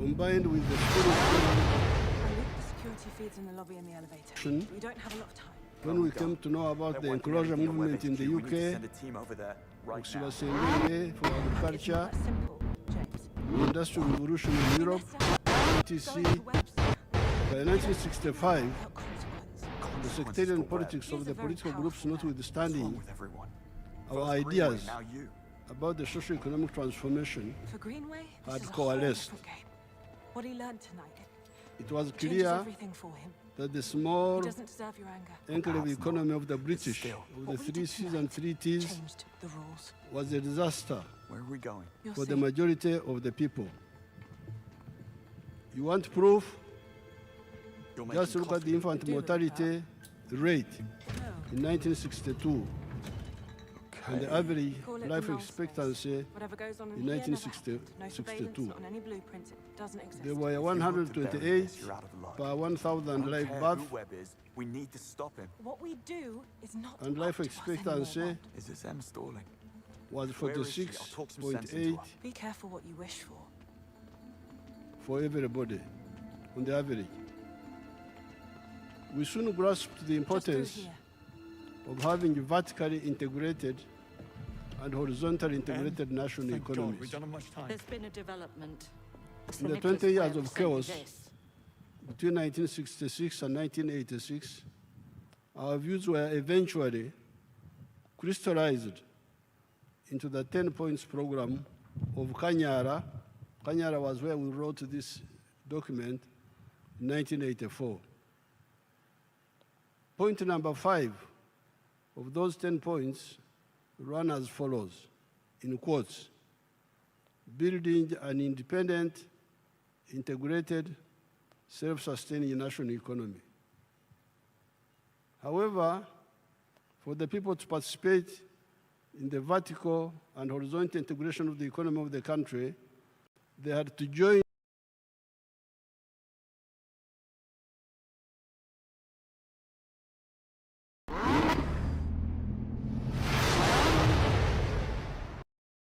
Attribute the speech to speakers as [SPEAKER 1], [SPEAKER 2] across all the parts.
[SPEAKER 1] combined with the spirit
[SPEAKER 2] The security feeds in the lobby and the elevator. We don't have a lot of time.
[SPEAKER 1] when we came to know about the enclosure movement in the UK, Seyingi for agriculture,
[SPEAKER 2] That's simple, James.
[SPEAKER 1] the industrial revolution in Europe, etc. By 1965,
[SPEAKER 2] Without consequence.
[SPEAKER 1] the sectarian politics of the political groups notwithstanding, our ideas about the socio-economic transformation
[SPEAKER 2] For Greenway, this
[SPEAKER 1] had
[SPEAKER 2] is a whole
[SPEAKER 1] coalesced.
[SPEAKER 2] different game. What he learned tonight
[SPEAKER 1] It was
[SPEAKER 2] changes
[SPEAKER 1] clear
[SPEAKER 2] everything for him.
[SPEAKER 1] that the small
[SPEAKER 2] He doesn't deserve your anger.
[SPEAKER 1] enclave economy of the British, of the
[SPEAKER 2] What we
[SPEAKER 1] three
[SPEAKER 2] did
[SPEAKER 1] C's
[SPEAKER 2] tonight
[SPEAKER 1] and three T's,
[SPEAKER 2] changed the rules.
[SPEAKER 1] was a disaster
[SPEAKER 3] Where are we going?
[SPEAKER 2] You'll
[SPEAKER 1] for
[SPEAKER 2] see.
[SPEAKER 1] the majority of the people. You want proof?
[SPEAKER 3] You're
[SPEAKER 1] Just
[SPEAKER 3] making
[SPEAKER 1] look at the
[SPEAKER 3] coffee.
[SPEAKER 1] infant
[SPEAKER 2] Do it,
[SPEAKER 1] mortality rate
[SPEAKER 2] No.
[SPEAKER 1] in 1962 and the average
[SPEAKER 2] Call it
[SPEAKER 1] life
[SPEAKER 2] the null space.
[SPEAKER 1] expectancy.
[SPEAKER 2] Whatever goes on
[SPEAKER 1] in
[SPEAKER 2] in here never
[SPEAKER 1] 1960
[SPEAKER 2] happened. No surveillance,
[SPEAKER 1] 62.
[SPEAKER 2] not on any blueprints. It doesn't exist.
[SPEAKER 1] There were
[SPEAKER 3] If you want to bury
[SPEAKER 1] 128
[SPEAKER 3] this, you're out of luck.
[SPEAKER 1] per 1,000
[SPEAKER 3] I don't
[SPEAKER 1] live
[SPEAKER 3] care
[SPEAKER 1] births,
[SPEAKER 3] who Webb is, we need to stop him.
[SPEAKER 2] What we do is not
[SPEAKER 1] and
[SPEAKER 2] up
[SPEAKER 1] life
[SPEAKER 2] to us anymore,
[SPEAKER 1] expectancy
[SPEAKER 2] Bond.
[SPEAKER 3] Is this M stalling?
[SPEAKER 1] was
[SPEAKER 3] Where is she? I'll talk some sense into
[SPEAKER 1] 46.8
[SPEAKER 3] her.
[SPEAKER 2] Be careful what you wish for.
[SPEAKER 1] for everybody on the average. We soon grasped the
[SPEAKER 2] Just
[SPEAKER 1] importance
[SPEAKER 2] through here.
[SPEAKER 1] of having vertically integrated and horizontally integrated national
[SPEAKER 3] Thank God,
[SPEAKER 1] economies.
[SPEAKER 3] we don't have much time.
[SPEAKER 4] There's been a development.
[SPEAKER 1] In the 20 years of chaos between 1966 and 1986, our views were eventually crystallized into the 10 points program of Kanyara. Kanyara was where we wrote this document in 1984. Point number 5 of those 10 points run as follows, in quotes: building an independent, integrated, self-sustaining national economy. However, for the people to participate in the vertical and horizontal integration of the economy of the country, they had to join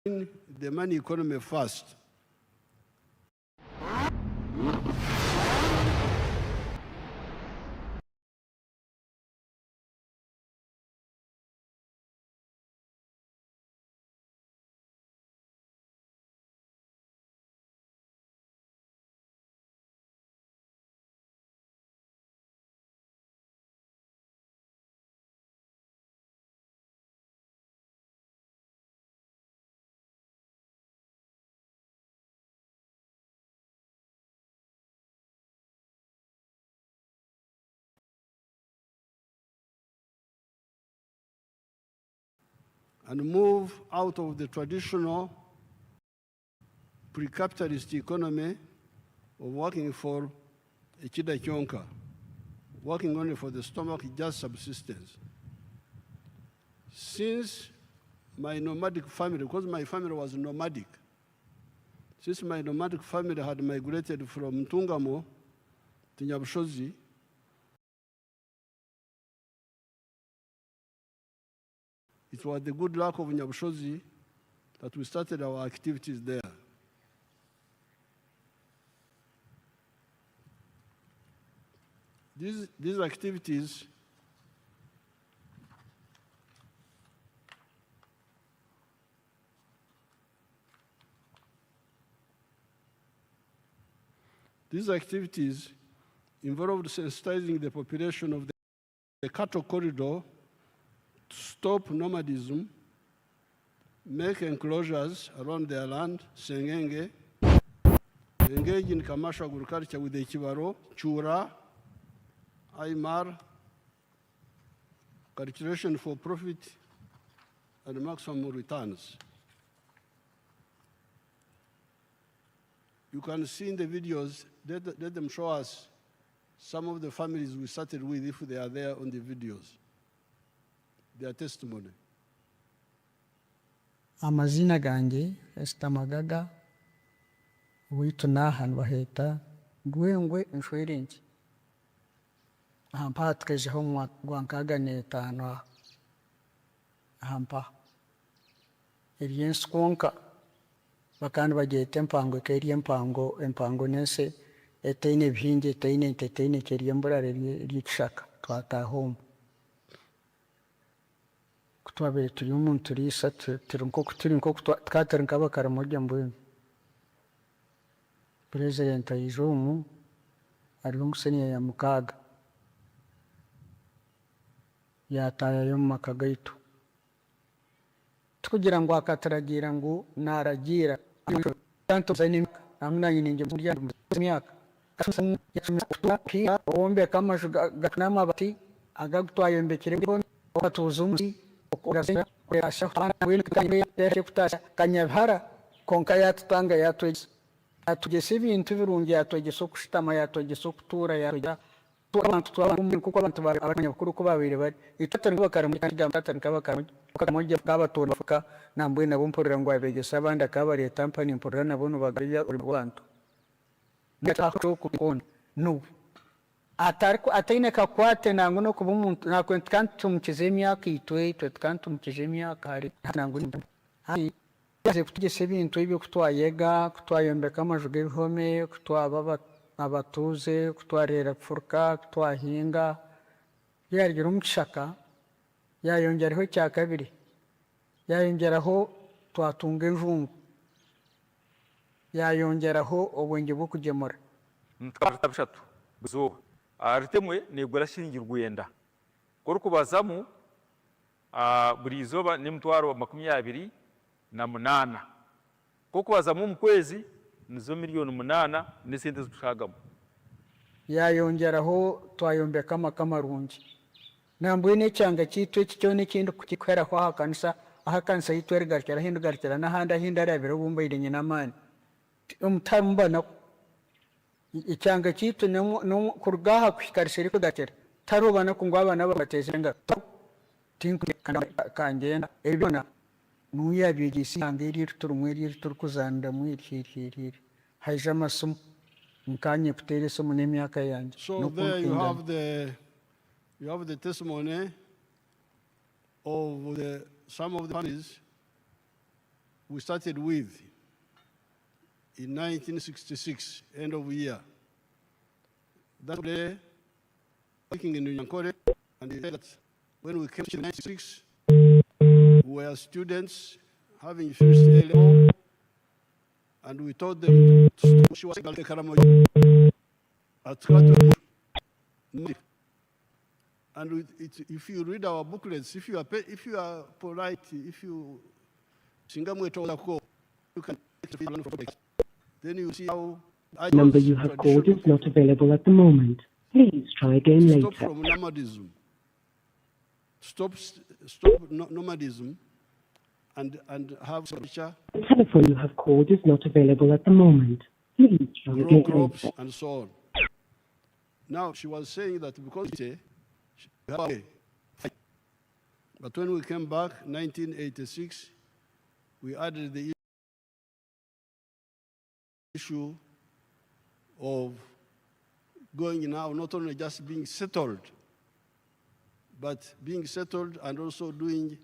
[SPEAKER 1] the money economy first. And move out of the traditional pre-capitalist economy of working for a chida chonka, working only for the stomach, just subsistence. Since my nomadic family, because my family was nomadic, since my nomadic family had migrated from Tungamo to Nyabushozi, it was the good luck of Nyabushozi that we started our activities there. These activities involved sensitizing the population of the cattle corridor to stop nomadism, make enclosures around their land, Seyingi, engage in commercial agriculture with the Kibaro, Chura, Aymar, calculation for profit and maximum returns. You can see in the videos, let them show us some of the families we started with if they are there on the videos, their testimony.
[SPEAKER 5] Amazina gange Esther Magaga witu nahan baheta Gwengwe Insurance hampa treje ho gwankaga n'etaano hampa ebyensikonka bakandi bagiyeta empango ekairi empango nense etaine bihingi etaine ente etaine eky'eryemburare ry'ekishaka twataha omu kutwabire turi omu turiisa turi nk'oku twatari nk'abakaramoja mbwenu President aija omu hariho ngu senior ya mukaaga yataayayo omu maka gaitu tukugira ngu akaturagira ngu naaragiira emyaka owombeka amaju n'amabati agagutwayombekire okatuuza omusi kanyabihara konka yatutanga yatwegesa ebintu birungi yatwegesa okushutama yatwegesa okutuura yatwegesa kuko abantu abanyakuru ko babaire bari itwatari nk'abakaramoja bw'abatura bafuka nambwe nabo mpurira ngo abegesa abandi akabareeta mpani mpurira nabo nibagaruya abantu nubu ataine kakwate nangu nokuba omuntu nakwenda tukantumukiza emyaka itwe tukantumukiza emyaka hari nangu kutugesa ebintu ebyo kutwayega kutwayombeka amaju g'ebihome kutwaba abatuuze kutwarira kufuruka kutwahinga yagira omu kishaka yayongeraho ekyakabiri yayongeraho twatunga enjungu yayongeraho obwenge bw'okugemura
[SPEAKER 4] bishatu buzuba aritemwe negura shilingi rwenda korukubazamu buri izoba n'emitwaro 28 kokubazamu mu kwezi nizo miliyoni 8 n'esente zikushagamu
[SPEAKER 5] yayongeraho twayombeka amaka marungi nambwe n'ekyanga kitu ekyo n'ekindi kukikweraho aha kanisa yitu erigarukira hindugarukira n'ahandi ahindi arabira obumbaire nyina amaani omutari mbona icyanga kitu kurugaha kuhikarisa iri kugatera tarubana ku ngo abana babateze nga kangenda ebyona nuyabigisi yanga iri turukuzanda mu iri haje amasomo nkanye kutere somo n'emyaka yanjye
[SPEAKER 1] so there you have the testimony of some of the families we started with in 1966, end of the year. That day, working in Nyankore, and they said that when we came to 1996, we were students having finished A level, and we told them to she was Karamoja at Kato. And if you read our booklets, if you are polite, if you Singamwe Tolako, you can learn from it. Then you see how
[SPEAKER 6] the number you have called is not available at the moment. Please try again later.
[SPEAKER 1] Stop from nomadism. Stop nomadism and have culture.
[SPEAKER 6] The telephone you have called is not available at the moment. Please try again
[SPEAKER 1] crops
[SPEAKER 6] later.
[SPEAKER 1] and so on. Now she was saying that because but when we came back 1986, we added the issue of going now, not only just being settled, but being settled and also doing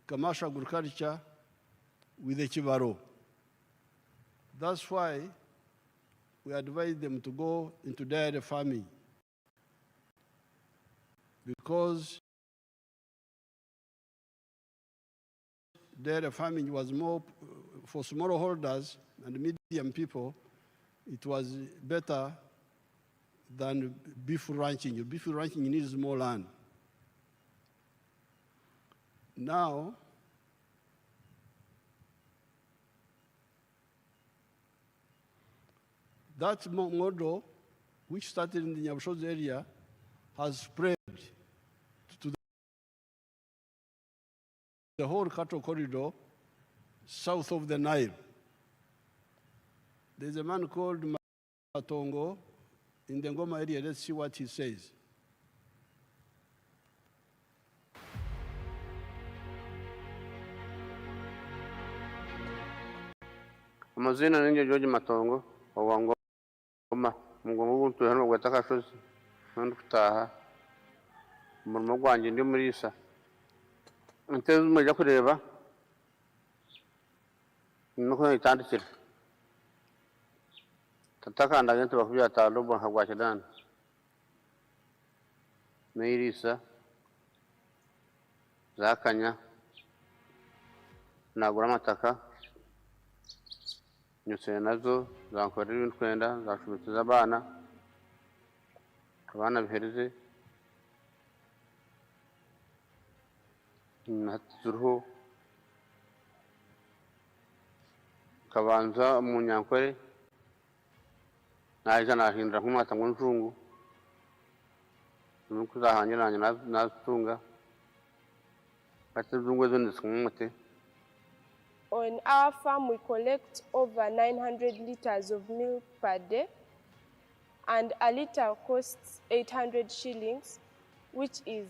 [SPEAKER 1] commercial agriculture with the Chivaro. That's why we advise them to go into dairy farming, because dairy farming was more for smallholders and medium people. It was better than beef ranching. Beef ranching needs more land. Now, that model, which started in the Nyabushozi area, has spread to the whole cattle corridor south of the Nile. There's a man called Matongo in the Ngoma area. Let's see what he says.
[SPEAKER 7] Amazina ninge George Matongo owa Ngoma mugongo guntu hano gwatakashozi nandi kutaha umurimo gwanjye ndi muri isa nteze mujya kureba nuko itandikira tatakanda gente bakubya talubo hagwa kidan meirisa zakanya nagura amataka nyuse nazo zankorera ibintu kwenda zashubiza abana bihereze natuzuru kabanza mu nyankore naje nahindura nk'umwata ngo njungu nuko zahanyiranye natunga batuzungwe zo ndisumute.
[SPEAKER 8] On our farm, we collect over 900 liters of milk per day, and a liter costs 800 shillings, which is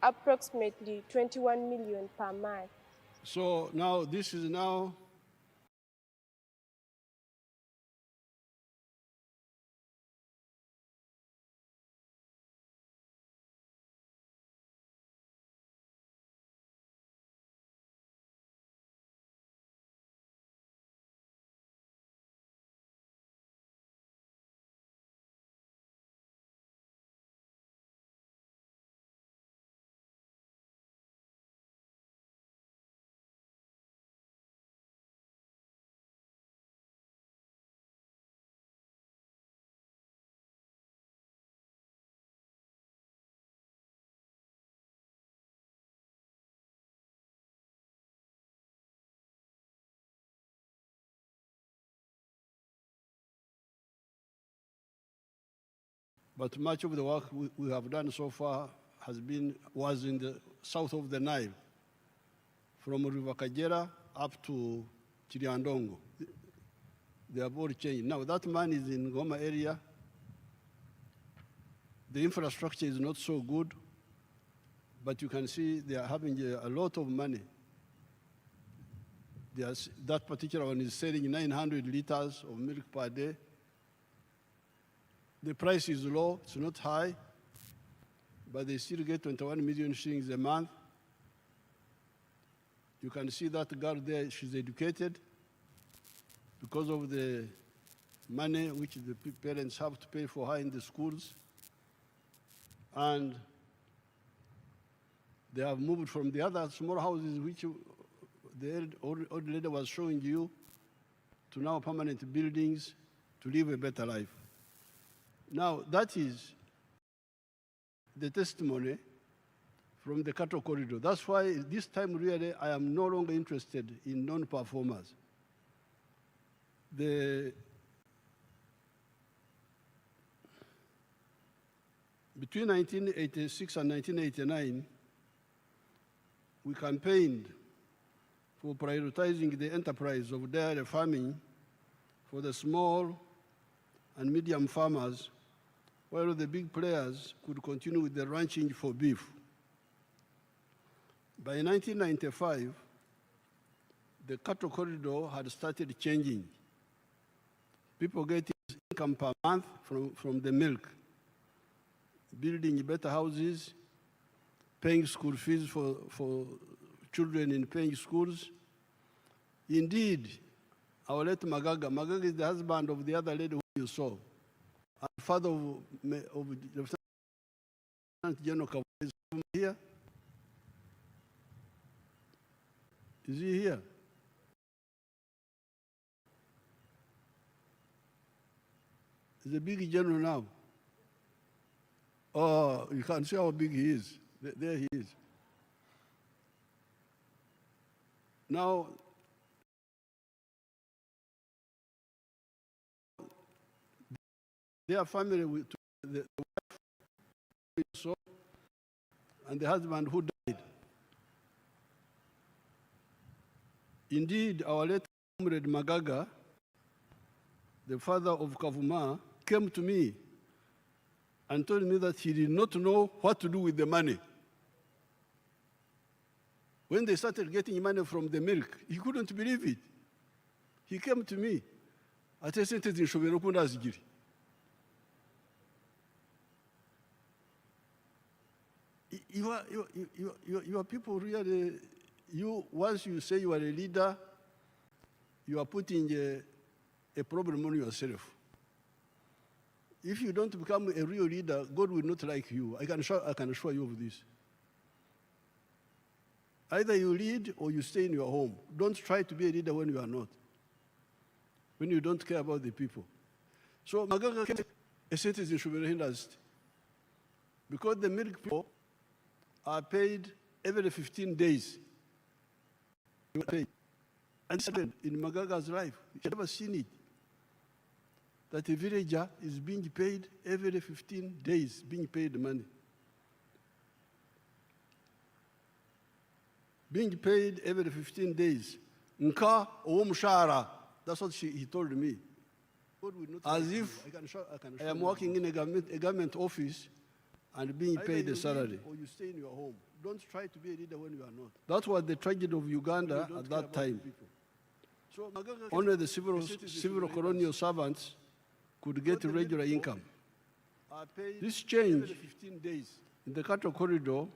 [SPEAKER 8] approximately 21 million per month.
[SPEAKER 1] So now this is now but much of the work we have done so far was in the south of the Nile, from River Kajera up to Chiriandongo. They have all changed. Now that man is in Goma area. The infrastructure is not so good, but you can see they are having a lot of money. That particular one is selling 900 liters of milk per day. The price is low, it's not high, but they still get 21 million shillings a month. You can see that girl there, she's educated because of the money which the parents have to pay for her in the schools. And they have moved from the other small houses which the old lady was showing you to now permanent buildings to live a better life. Now, that is the testimony from the cattle corridor. That's why this time really I am no longer interested in non-performers. Between 1986 and 1989, we campaigned for prioritizing the enterprise of dairy farming for the small and medium farmers, while the big players could continue with the ranching for beef. By 1995, the cattle corridor had started changing. People getting income per month from the milk, building better houses, paying school fees for children in paying schools. Indeed, our late Magaga is the husband of the other lady who you saw, and father of Lieutenant General Kavu. Is he here? Is he here? He's a big general now. Oh, you can see how big he is. There he is. Now, their family, the wife saw, and the husband who died. Indeed, our late comrade Magaga, the father of Kavuma, came to me and told me that he did not know what to do with the money. When they started getting money from the milk, he couldn't believe it. He came to me. I said, you are people really, once you say you are a leader, you are putting a problem on yourself. If you don't become a real leader, God will not like you. I can assure you of this. Either you lead or you stay in your home. Don't try to be a leader when you are not, when you don't care about the people. So Magaga kept a citizen should be realized because the milk people are paid every 15 days. And in Magaga's life, he had never seen it, that a villager is being paid every 15 days, being paid money. Being paid every 15 days. Nka o mshahara. That's what he told me. As if I am working in a government office and being paid a salary. Or you stay in your home. Don't try to be a leader when you are not. That was the tragedy of Uganda at that time. So only the civil colonial servants could get regular income. This changed in the cattle corridor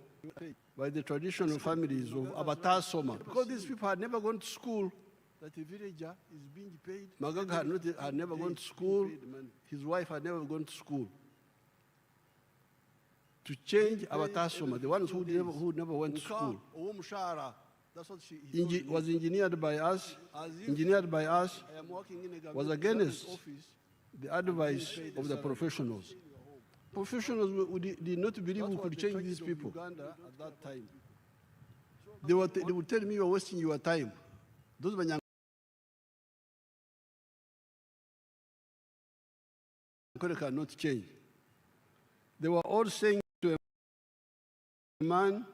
[SPEAKER 1] by the traditional families of Abatar Soma. Because these people had never gone to school, that a villager is being paid. Magaga had never gone to school. His wife had never gone to school. To change Abatar Soma, the ones who never went to school. Was engineered by us, was against the advice of the professionals. Professionals did not believe we could change these people. At that time, they would tell me, you are wasting your time. Those Banyankore cannot change. They were all saying to a man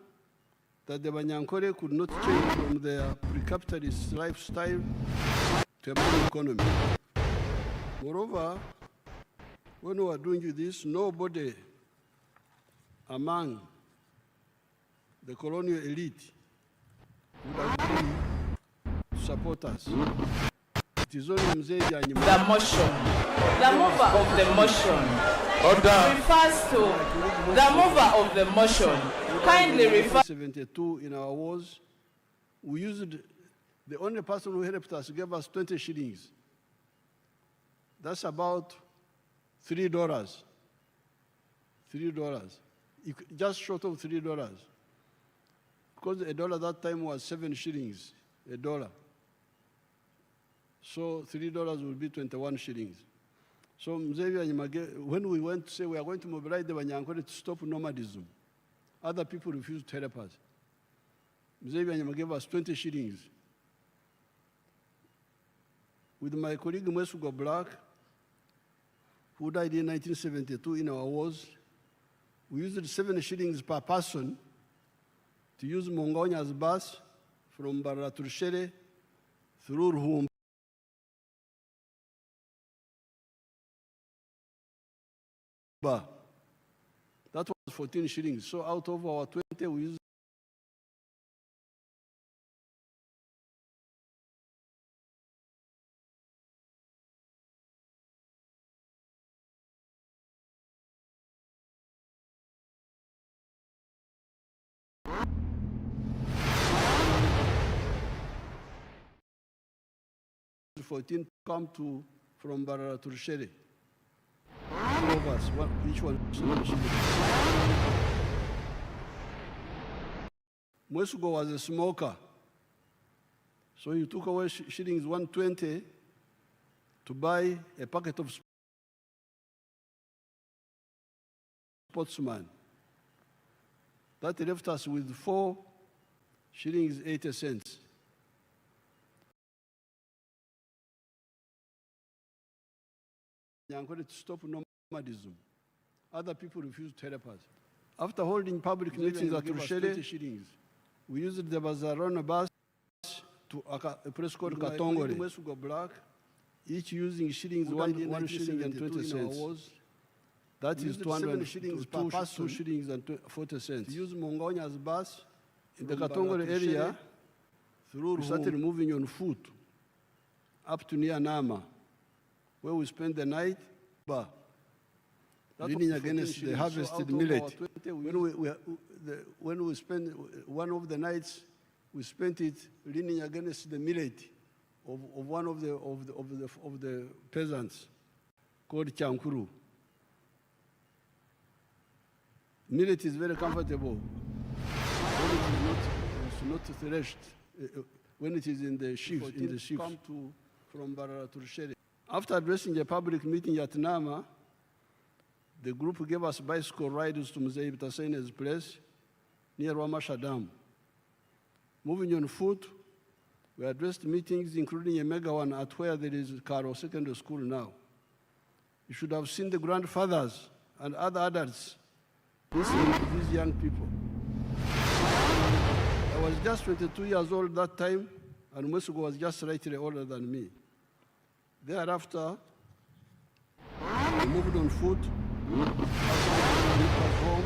[SPEAKER 1] that the Banyankore could not change from their pre-capitalist lifestyle to a modern economy. Moreover, when we were doing this, nobody among the colonial elite would agree to support us. It is only Museveni.
[SPEAKER 9] The motion, the mover of the motion, refers to the mover of the motion. Kindly refer.
[SPEAKER 1] 72 in our wars, we used the only person who helped us gave us 20 shillings. That's about $3. Just short of $3. Because a dollar that time was 7 shillings, a dollar. So $3 would be 21 shillings. So when we went to say we are going to mobilize the Banyankore to stop nomadism, other people refused to help us. Museveni gave us 20 shillings. With my colleague Mwesugo Black, who died in 1972 in our wars, we used 7 shillings per person to use Mongonya's bus from Baraturushere through Ruhumba. That was 14 shillings. So out of our 20, we used $14 come to from Baraturushere. Two of us, each one. Mwesugo was a smoker. So you took away shillings 120 to buy a packet of Sportsman. That left us with 4 shillings 80 cents. To stop nomadism. Other people refused to help us. After holding public meetings at Rushere, we used the Bazarona bus to a place called Katongore, each using shillings, one shilling and 20 cents. That is 200 shillings per person, 2 shillings and 40 cents. To use Mongonya's bus in the Katongore area, we started moving on foot up to near Nama, where we spent the night, leaning against the harvested millet. When we spent one of the nights, we spent it leaning against the millet of one of the peasants called Chankuru. Millet is very comfortable when it is not threshed, when it is in the sheaves. Come from Barara to Shere. After addressing a public meeting at Nama, the group gave us bicycle rides to Mzee Bitasene's place near Wamasha Dam. Moving on foot, we addressed meetings, including a mega one at where there is Karo Secondary School now. You should have seen the grandfathers and other adults listening to these young people. I was just 22 years old that time, and Musugo was just slightly older than me. Thereafter, we moved on foot, home.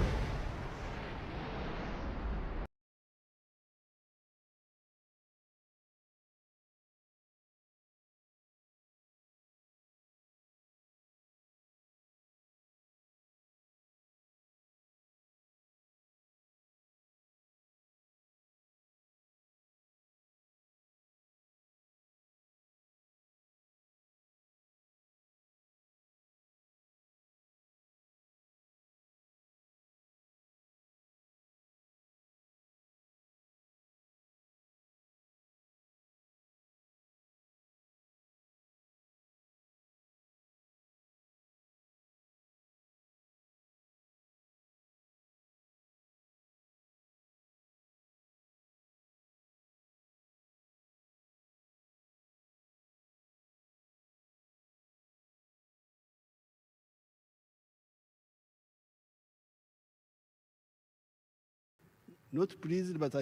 [SPEAKER 1] Not pleased, but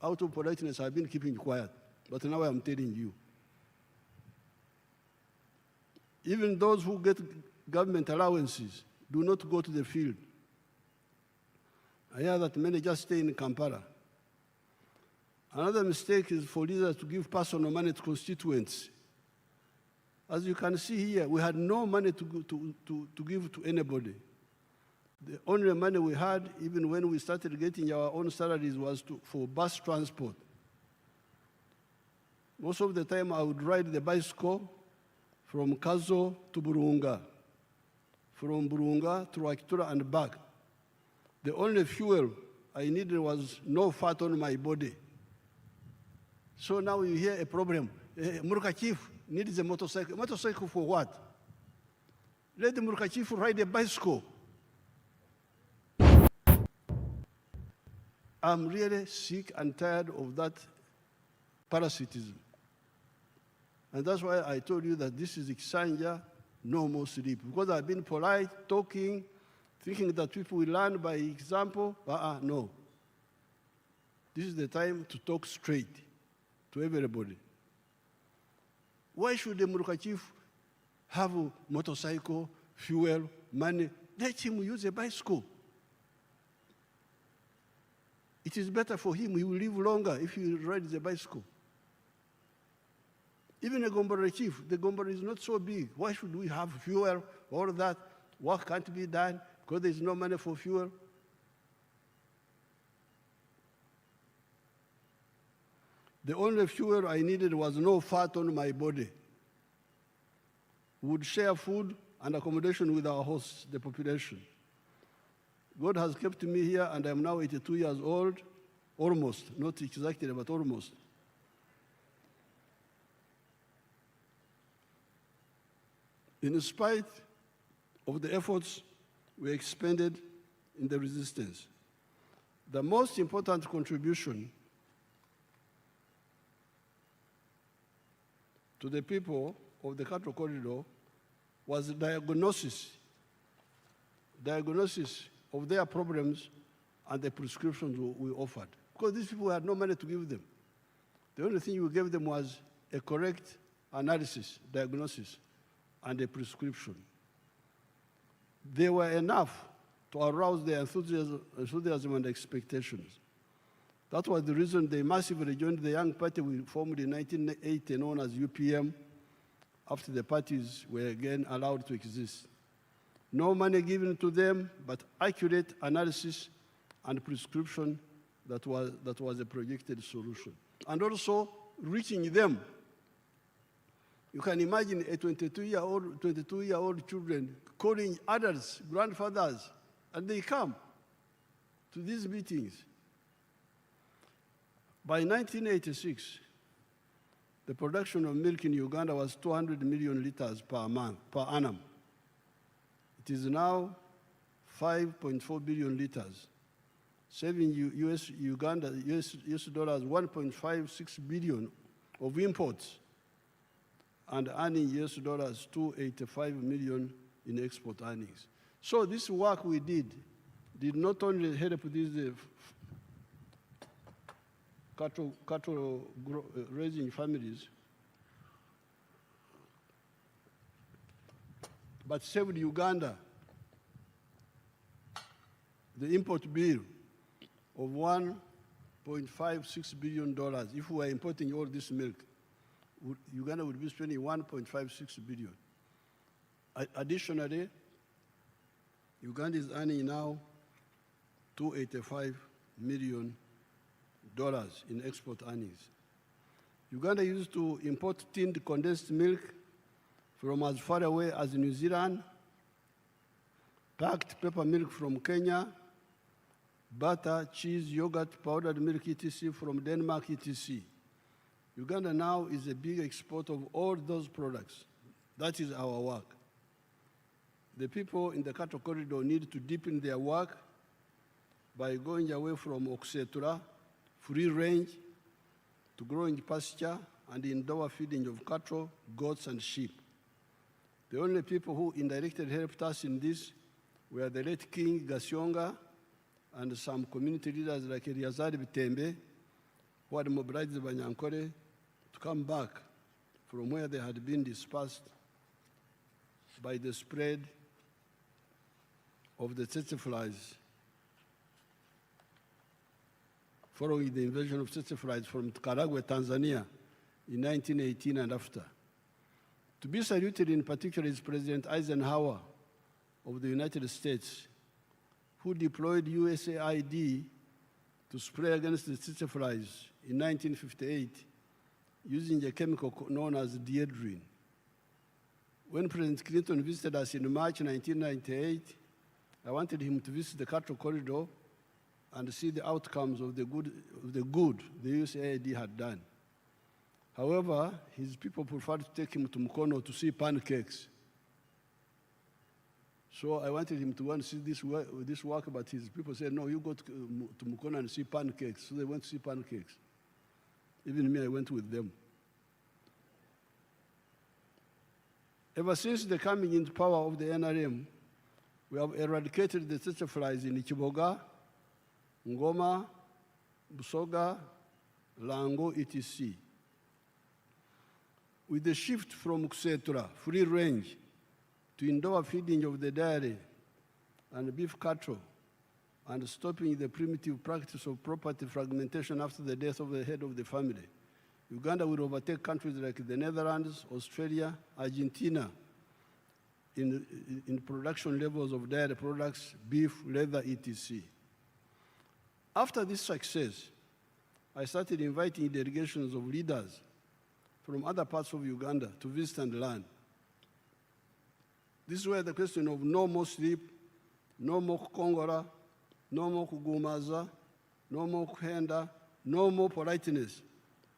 [SPEAKER 1] out of politeness, I've been keeping quiet. But now I'm telling you. Even those who get government allowances do not go to the field. I hear that many just stay in Kampala. Another mistake is for leaders to give personal money to constituents. As you can see here, we had no money to give to anybody. The only money we had, even when we started getting our own salaries, was for bus transport. Most of the time, I would ride the bicycle from Kazo to Burunga, from Burunga to Wakitura and back. The only fuel I needed was no fat on my body. So now you hear a problem. Murka Chief needs a motorcycle. Motorcycle for what? Let the Murka Chief ride a bicycle. I'm really sick and tired of that parasitism. And that's why I told you that this is Kisanja, no more sleep. Because I've been polite, talking, thinking that people will learn by example. No. This is the time to talk straight to everybody. Why should the Muruka Chief have a motorcycle, fuel, money? Let him use a bicycle. It is better for him. He will live longer if he rides the bicycle. Even a Gombore chief, the Gombore is not so big. Why should we have fuel, all that? Work can't be done because there's no money for fuel. The only fuel I needed was no fat on my body. We would share food and accommodation with our hosts, the population. God has kept me here, and I'm now 82 years old, almost, not exactly, but almost. In spite of the efforts we expended in the resistance, the most important contribution to the people of the Cattle Corridor was the diagnosis of their problems and the prescriptions we offered. Because these people had no money to give them. The only thing we gave them was a correct analysis, diagnosis, and a prescription. They were enough to arouse their enthusiasm and expectations. That was the reason they massively joined the young party we formed in 1980, known as UPM, after the parties were again allowed to exist. No money given to them, but accurate analysis and prescription that was a projected solution. And also reaching them You can imagine a 22-year-old children calling adults, grandfathers, and they come to these meetings. By 1986, the production of milk in Uganda was 200 million liters per annum. It is now 5.4 billion liters, saving Uganda US dollars 1.56 billion of imports and earning US dollars 285 million in export earnings. So this work we did not only help these cattle raising families, but saved Uganda the import bill of $1.56 billion. If we were importing all this milk, Uganda would be spending $1.56 billion. Additionally, Uganda is earning now $285 million in export earnings. Uganda used to import tinned condensed milk from as far away as New Zealand, packed pepper milk from Kenya, butter, cheese, yogurt, powdered milk, etc. from Denmark, etc. Uganda now is a big exporter of all those products. That is our work. The people in the cattle corridor need to deepen their work by going away from oxetura, free range, to growing pasture and indoor feeding of cattle, goats, and sheep. The only people who indirectly helped us in this were the late King Gasyonga and some community leaders like Eliazari Bitembe, who had mobilized the Banyankore to come back from where they had been dispersed by the spread of the tsetse flies following the invasion of tsetse flies from Karagwe, Tanzania in 1918 and after. To be saluted in particular is President Eisenhower of the United States, who deployed USAID to spray against the tsetse flies in 1958 using a chemical known as diedrine. When President Clinton visited us in March 1998, I wanted him to visit the cattle corridor and see the outcomes of the good the USAID had done. However, his people preferred to take him to Mukono to see pancakes. So I wanted him to go and see this work, but his people said, no, you go to Mukono and see pancakes. So they went to see pancakes. Even me, I went with them. Ever since the coming into power of the NRM, we have eradicated the tsetse flies in Ichiboga, Ngoma, Busoga, Lango, etc. With the shift from Kusetura, free range, to indoor feeding of the dairy and beef cattle, and stopping the primitive practice of property fragmentation after the death of the head of the family, Uganda will overtake countries like the Netherlands, Australia, Argentina in production levels of dairy products, beef, leather, etc. After this success, I started inviting delegations of leaders from other parts of Uganda to visit and learn. This is where the question of no more sleep, no more kukongora, no more kugumaza, no more kuhenda, no more politeness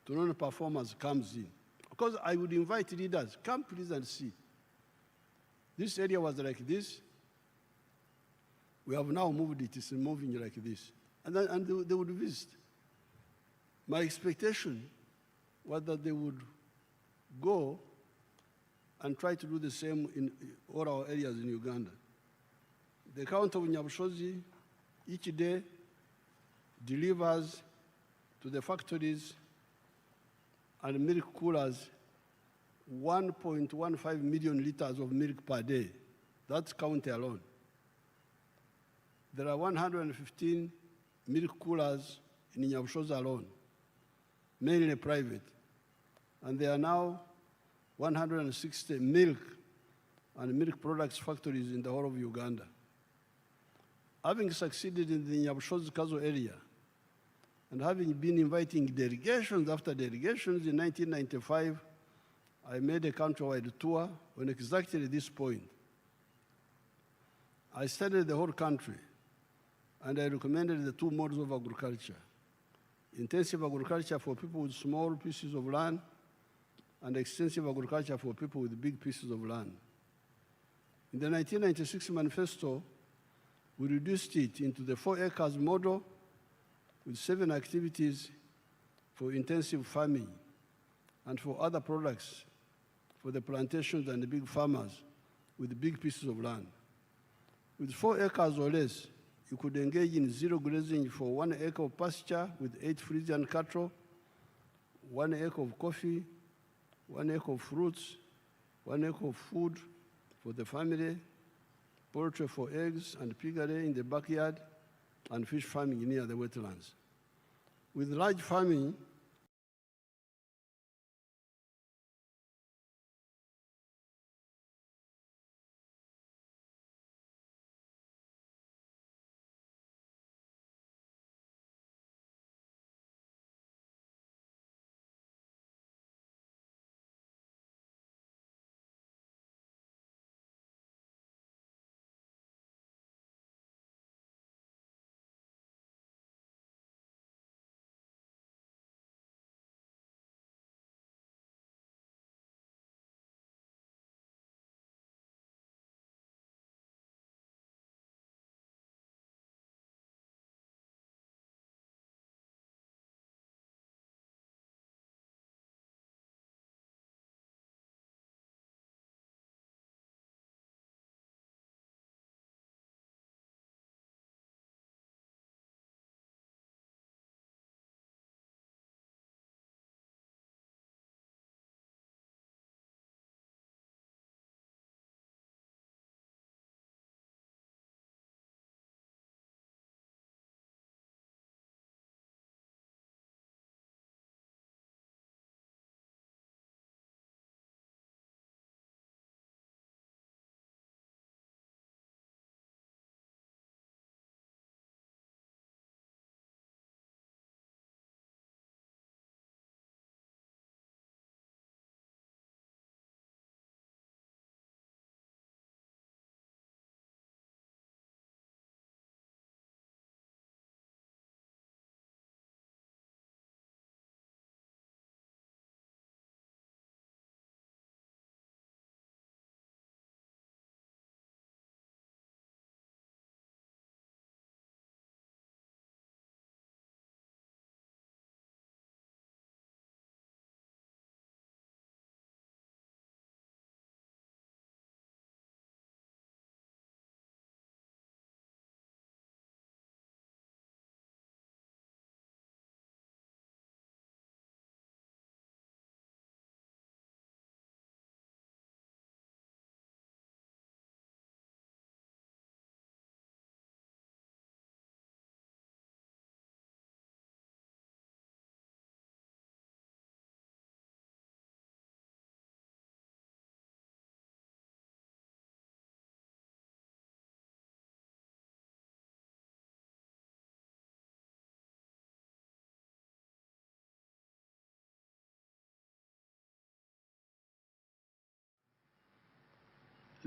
[SPEAKER 1] to non-performers comes in. Because I would invite leaders, come please and see. This area was like this. We have now moved it, it's moving like this. And they would visit. My expectation was that they would go and try to do the same in all our areas in Uganda. The county of Nyabushozi each day delivers to the factories and milk coolers 1.15 million liters of milk per day. That's county alone. There are 115 milk coolers in Nyabushozi alone, mainly private. And there are now 160 milk and milk products factories in the whole of Uganda. Having succeeded in the Nyabushozi-Kazo area, and having been inviting delegations after delegations in 1995, I made a countrywide tour on exactly this point. I studied the whole country, and I recommended the two modes of agriculture: intensive agriculture for people with small pieces of land, and extensive agriculture for people with big pieces of land. In the 1996 manifesto, we reduced it into the 4 acres model with 7 activities for intensive farming and for other products for the plantations and the big farmers with big pieces of land. With 4 acres or less, you could engage in zero grazing for 1 acre of pasture with 8 Frisian cattle, 1 acre of coffee, 1 acre of fruits, 1 acre of food for the family, poultry for eggs and piggery in the backyard, and fish farming near the wetlands. With large farming,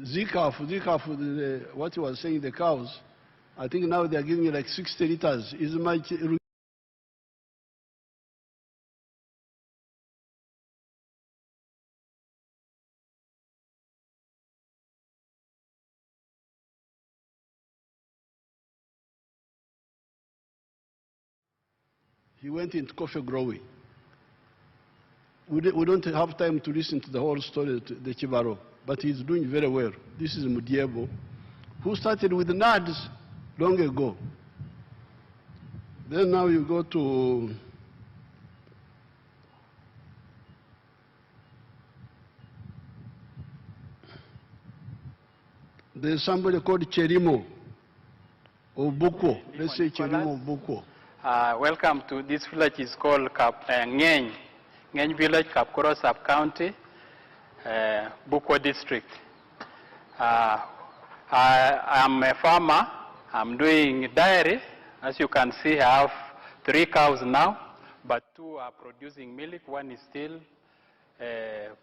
[SPEAKER 1] Zika, what you were saying, the cows, I think now they are giving you like 60 liters. Is much. He went into coffee growing. We don't have time to listen to the whole story, the Chibaro, but he's doing very well. This is Mudiebo, who started with nuts long ago. Then now you go to there's somebody called Cherimo or Buko. Let's say Cherimo or Buko.
[SPEAKER 10] Welcome to this village. Is called Ngeny Village, Kapkoro Sub-County, Buko District. I am a farmer. I'm doing dairy. As you can see, I have 3 cows now, but 2 are producing milk. 1 is still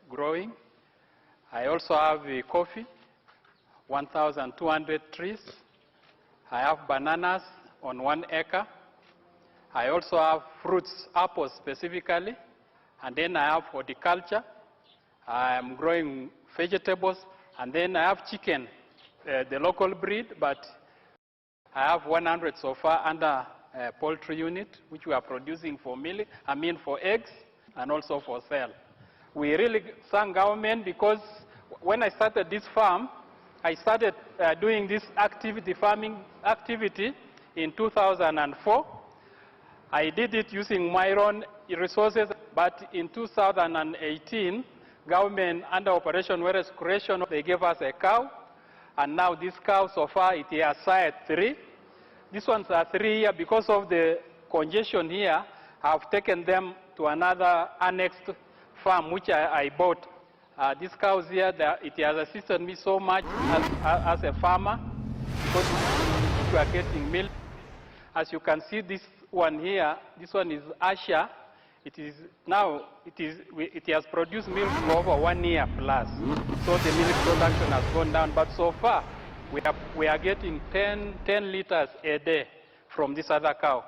[SPEAKER 10] growing. I also have coffee, 1,200 trees. I have bananas on 1 acre. I also have fruits, apples specifically. And then I have horticulture. I am growing vegetables. And then I have chicken, the local breed, but I have 100 so far under poultry unit, which we are producing for milk, for eggs, and also for sale. We really thank government because when I started this farm, I started doing this farming activity in 2004. I did it using my own resources, but in 2018, government under Operation Whereas Creation, they gave us a cow, and now this cow so far it has sired 3. These ones are 3 here. Because of the congestion here, I've taken them to another annexed farm which I bought. These cows here, it has assisted me so much as a farmer because we are getting milk. As you can see, this one here, this one is Asha. It has produced milk for over 1 year plus. So the milk production has gone down. But so far, we are getting 10 liters a day from this other cow.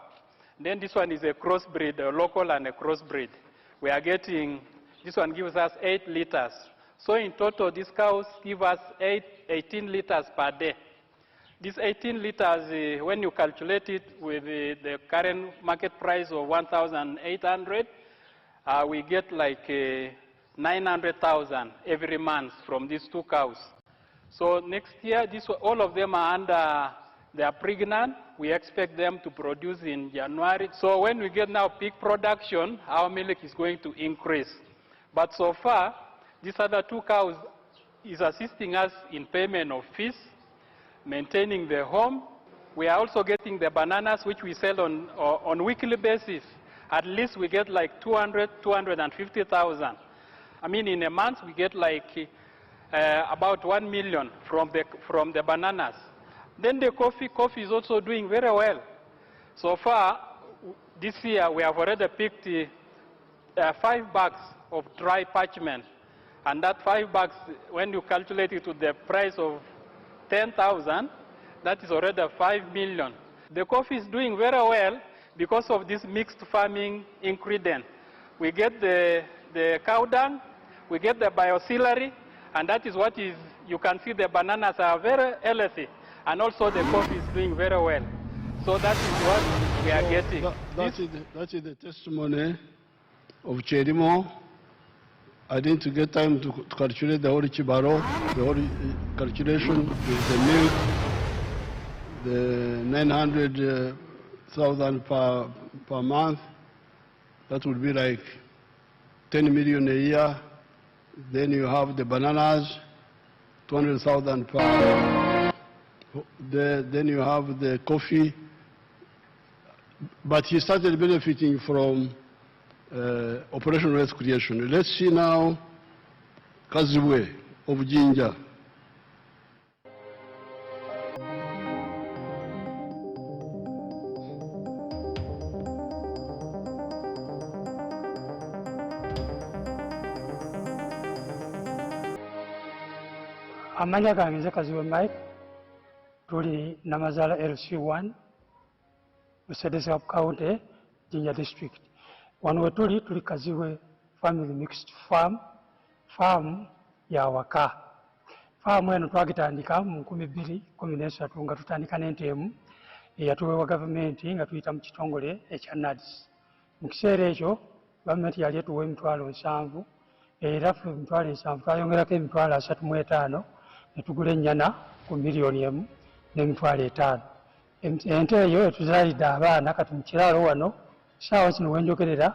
[SPEAKER 10] Then this one is a crossbreed, a local and a crossbreed. We are getting, this one gives us 8 liters. So in total, these cows give us 18 liters per day. These 18 liters, when you calculate it with the current market price of 1,800, we get like 900,000 every month from these 2 cows. So next year, all of them are they are pregnant. We expect them to produce in January. So when we get now peak production, our milk is going to increase. But so far, these other 2 cows is assisting us in payment of fees, maintaining the home. We are also getting the bananas, which we sell on weekly basis. At least we get like 250,000. In a month, we get like about 1 million from the bananas. Then the coffee is also doing very well. So far, this year, we have already picked 5 bags of dry parchment. And that 5 bags, when you calculate it to the price of 10,000, that is already 5 million. The coffee is doing very well because of this mixed farming ingredient. We get the cow dung, we get the bioauxiliary, and that is what is, you can see the bananas are very healthy, and also the coffee is doing very well. So that is what we are getting.
[SPEAKER 1] That is the testimony of Cherimo. I didn't get time to calculate the whole Chibaro, the whole calculation, the milk, the 900,000 per month. That would be like 10 million a year. Then you have the bananas, 200,000 per. Then you have the coffee. But he started benefiting from Operation Wealth Creation. Let's see now Kazibwe of Jinja.
[SPEAKER 11] Amanya gange nze Kazibwe Mike, tuli Namazala LC1, Mercedes County, Jinja District. Wano we tuli Kazibwe Family Mixed Farm ya waka. Farm eno twagitandika mu 2013 nga tutandika n'entemu eyatuweebwa gavumenti nga tuyita mu kitongole ekya NADS. Mu kiseera ekyo gavumenti yali etuwa emitwalo 7 era ffe emitwalo 7 twayongerako emitwalo 35 ne tugula ennyana ku miliyoni 1 n'emitwalo 5. Ente eyo etuzaalidde abaana kati mu kiraalo wano saawa zino wenjogerera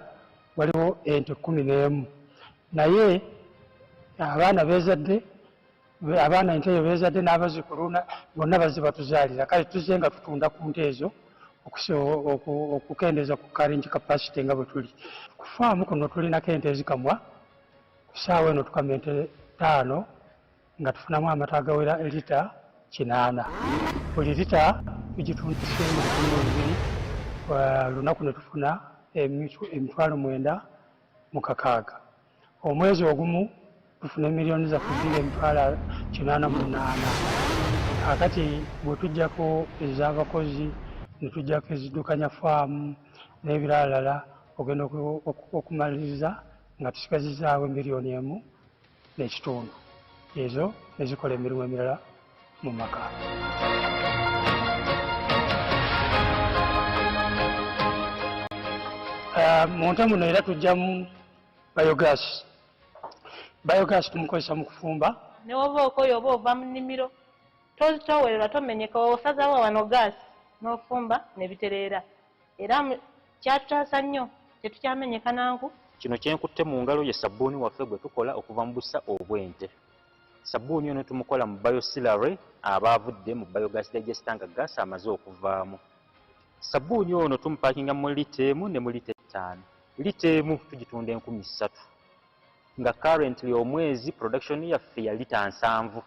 [SPEAKER 11] waliwo ente 11 naye abaana bezadde abaana ente eyo bezadde n'abazikulu bonna baziba tuzaalira kale tuzze nga tutunda ku nte ezo okukendeeza ku carrying capacity nga bwe tuli ku faamu kuno tulinako ente ezikamwa ku saawa eno tukamya ente 5 nga tufunamu amata agawera lita 8. Buli lita tugitunda lunaku ne tufuna emitwalo 9 mu 6. omwezi ogumu tufune miliyoni za kugira emitwalo 88. Akati bwe tujjako ez'abakozi ne tujjako eziddukanya faamu n'ebiralala ogenda okumaliriza nga tusigazizaawo miliyoni 1.5 ezo nezikola emirimu emirala mu maka. Mu nte muno era tujjamu biogas. Biogas tumukozesa mu kufumba.
[SPEAKER 12] Ne woba okoyo oba ova mu nnimiro towerera tomenyeka osazawo wano gaasi n'ofumba ne bitereera. Era kyatutaasa nnyo tetukyamenyeka nangu.
[SPEAKER 13] Kino kyenkutte mu ngalo ye sabbuuni waffe gwe tukola okuva mu busa obw'ente. Sabbuuni ono tumukola mu biosilary aba avudde mu biogas digester nga gaasi amaze okuvaamu. Sabbuuni ono tumupakinga mu lita 1 ne mu lita 5. Lita 1 tugitunda 3,000 nga currently omwezi production yaffe ya lita 7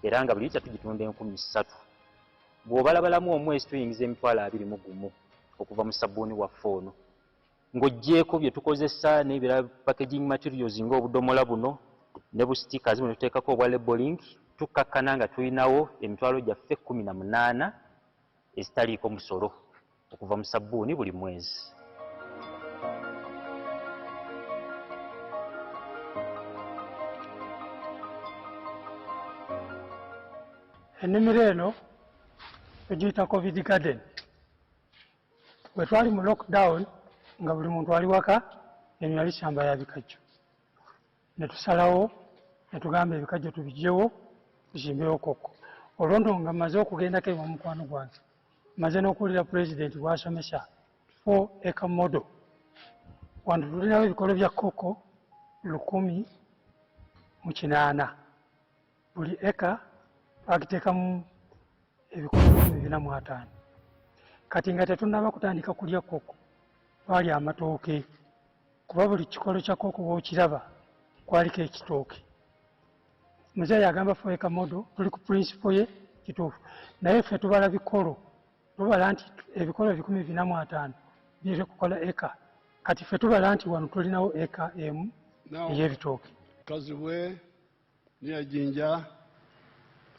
[SPEAKER 13] era nga buli lita tugitunda 3,000. Bw'obalabalamu omwezi tuyingiza emitwalo 21 okuva mu sabbuuni waffe ono. Ng'oggyeko bye tukozesa n'ebirala packaging materials ng'obudomola buno ne bu stickers buno tuteekako obwa labeling, tukkakkana nga tulinawo emitwalo gyaffe 18 ezitaliiko musolo okuva mu sabbuuni buli mwezi.
[SPEAKER 11] Ennimiro eno egiyita COVID garden. Bwe twali mu lockdown nga buli muntu ali waka eno yali ssamba ya bikajjo. Ne tusalawo ne tugamba ebikajjo tubigyewo tuzimbewo koko. Olwo nga mmaze okugendako ewa mukwano gwange mmaze n'okuwulira pulezidenti bw'asomesa 4 acre model. Wano tulinawo ebikolo bya koko 1,800. Buli eka twagiteekamu ebikolo 405. Kati nga tetunnaba kutandika kulya koko twali amatooke kuba buli kikolo kya koko bw'okiraba kwaliko ekitooke. Muzeeyi agamba 4 acre model tuli ku principle ye kituufu. Naye ffe tubala bikolo tubala nti ebikolo 405 biri kukola eka. Kati ffe tubala nti wano tulinawo eka emu ey'ebitooke.
[SPEAKER 1] Kazibwe near Jinja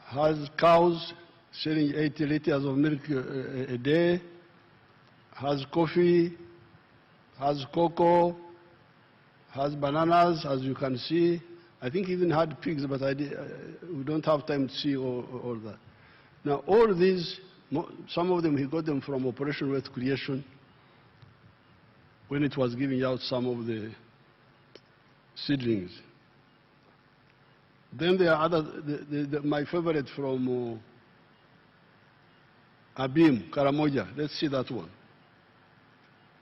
[SPEAKER 1] has cows selling 80 liters of milk a day, has coffee, has cocoa, has bananas, as you can see. I think even had pigs, but we don't have time to see all that. Now, all these, some of them, he got them from Operation Wealth Creation when it was giving out some of the seedlings. Then there are other, my favorite from Abim, Karamoja. Let's see that one.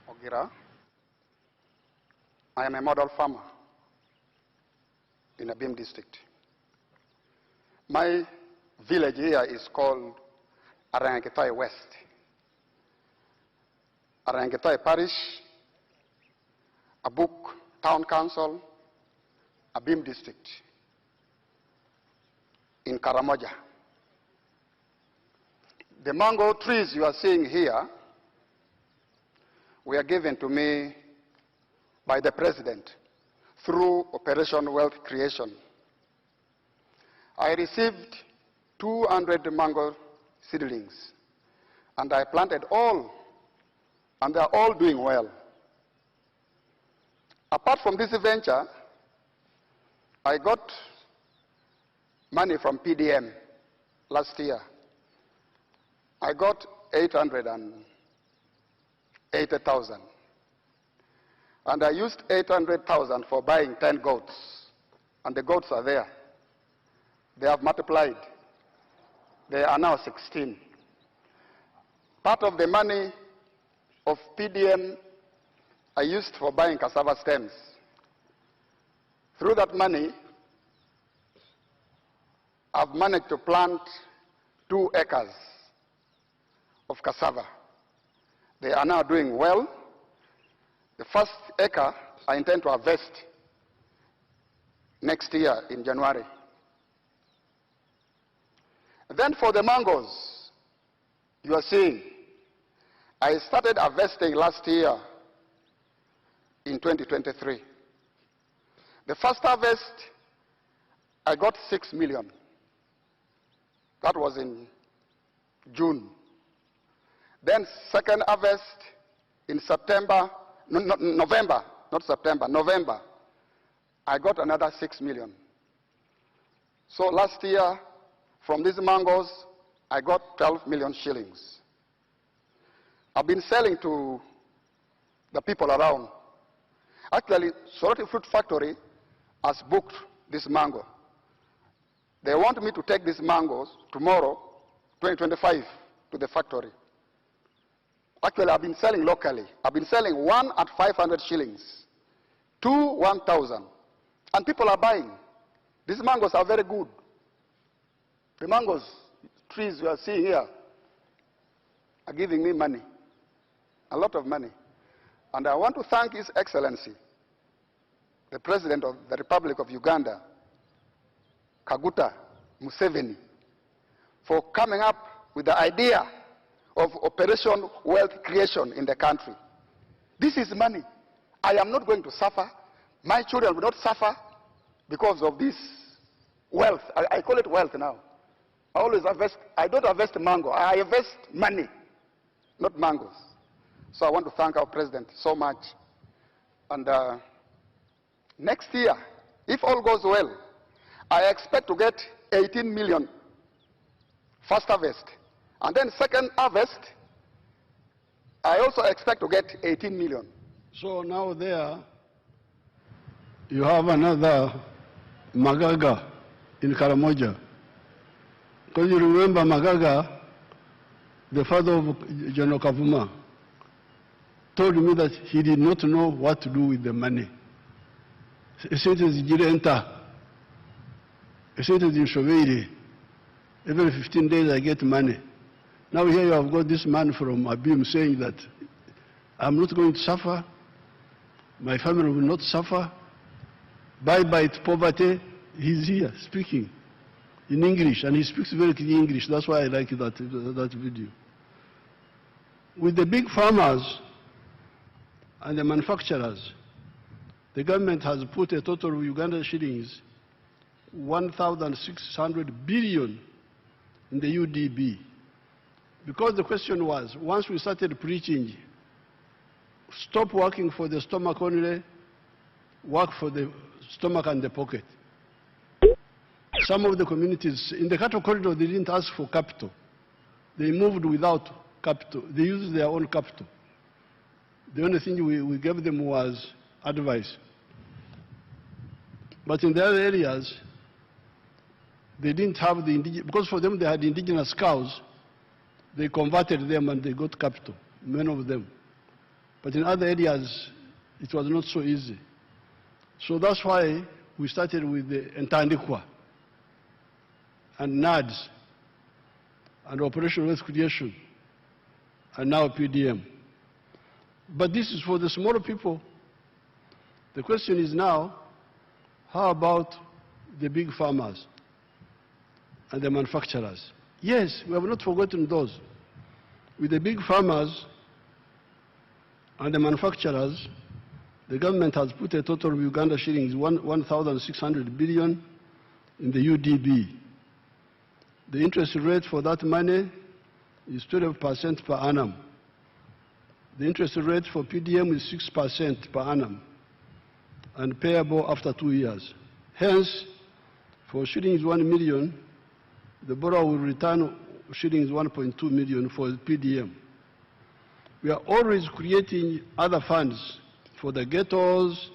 [SPEAKER 14] Ogira. I am a model farmer in Abim district. My village here is called Arangetai West. Arangetai Parish, Abuk Town Council, Abim district in Karamoja. The mango trees you are seeing here were given to me by the President through Operation Wealth Creation. I received 200 mango seedlings, and I planted all, and they are all doing well. Apart from this venture, I got money from PDM last year. I got 880,000. And I used 800,000 for buying 10 goats. And the goats are there. They have multiplied. They are now 16. Part of the money of PDM I used for buying cassava stems. Through that money, I've managed to plant 2 acres of cassava. They are now doing well. The first acre I intend to harvest next year in January. Then for the mangoes, you are seeing, I started harvesting last year in 2023. The first harvest, I got 6 million. That was in June. Then second harvest in September, November, not September, November, I got another 6 million. So last year, from these mangoes, I got 12 million shillings. I've been selling to the people around. Actually, Soroti Fruit Factory has booked this mango. They want me to take these mangoes tomorrow, 2025, to the factory. Actually, I've been selling locally. I've been selling one at 500 shillings, two 1,000. And people are buying. These mangoes are very good. The mangoes, trees you are seeing here, are giving me money, a lot of money. And I want to thank His Excellency, the President of the Republic of Uganda, Kaguta Museveni, for coming up with the idea of Operation Wealth Creation in the country. This is money. I am not going to suffer. My children will not suffer because of this wealth. I call it wealth now. I always harvest. I don't harvest mango. I harvest money, not mangoes. So I want to thank our president so much. And next year, if all goes well, I expect to get 18 million first harvest. And then second harvest, I also expect to get 18 million.
[SPEAKER 1] So now there, you have another Magaga in Karamoja. Because you remember Magaga, the father of General Kavuma, told me that he did not know what to do with the money. He said it is Jirenta. He said it is Shoveri. Every 15 days I get money. Now here you have got this man from Abim saying that I'm not going to suffer, my family will not suffer, bye-bye to poverty. He's here speaking in English, and he speaks very clear English. That's why I like that video. With the big farmers and the manufacturers, the government has put a total of Uganda shillings 1,600 billion in the UDB. Because the question was, once we started preaching, stop working for the stomach only, work for the stomach and the pocket. Some of the communities, in the cattle corridor, they didn't ask for capital. They moved without capital. They used their own capital. The only thing we gave them was advice. But in the other areas, they didn't have the indigenous, because for them they had indigenous cows. They converted them and they got capital, many of them. But in other areas, it was not so easy. So that's why we started with the Entandikwa and NADS and Operation Wealth Creation and now PDM. But this is for the smaller people. The question is now, how about the big farmers and the manufacturers? Yes, we have not forgotten those. With the big farmers and the manufacturers, the government has put a total of Uganda shillings 1,600 billion in the UDB. The interest rate for that money is 12% per annum. The interest rate for PDM is 6% per annum and payable after 2 years. Hence, for shillings 1 million, the borrower will return shillings 1.2 million for PDM. We are always creating other funds for the ghettos,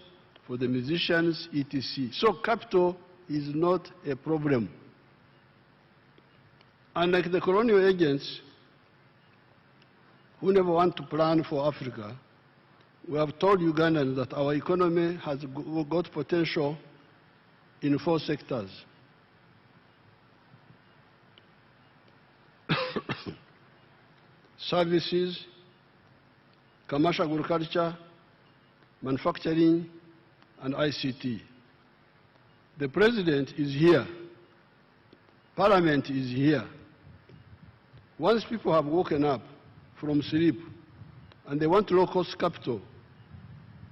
[SPEAKER 1] for the musicians, etc. So capital is not a problem. Unlike the colonial agents who never want to plan for Africa, we have told Ugandans that our economy has got potential in 4 sectors. Services, commercial agriculture, manufacturing, and ICT. The President is here. Parliament is here. Once people have woken up from sleep and they want low-cost capital,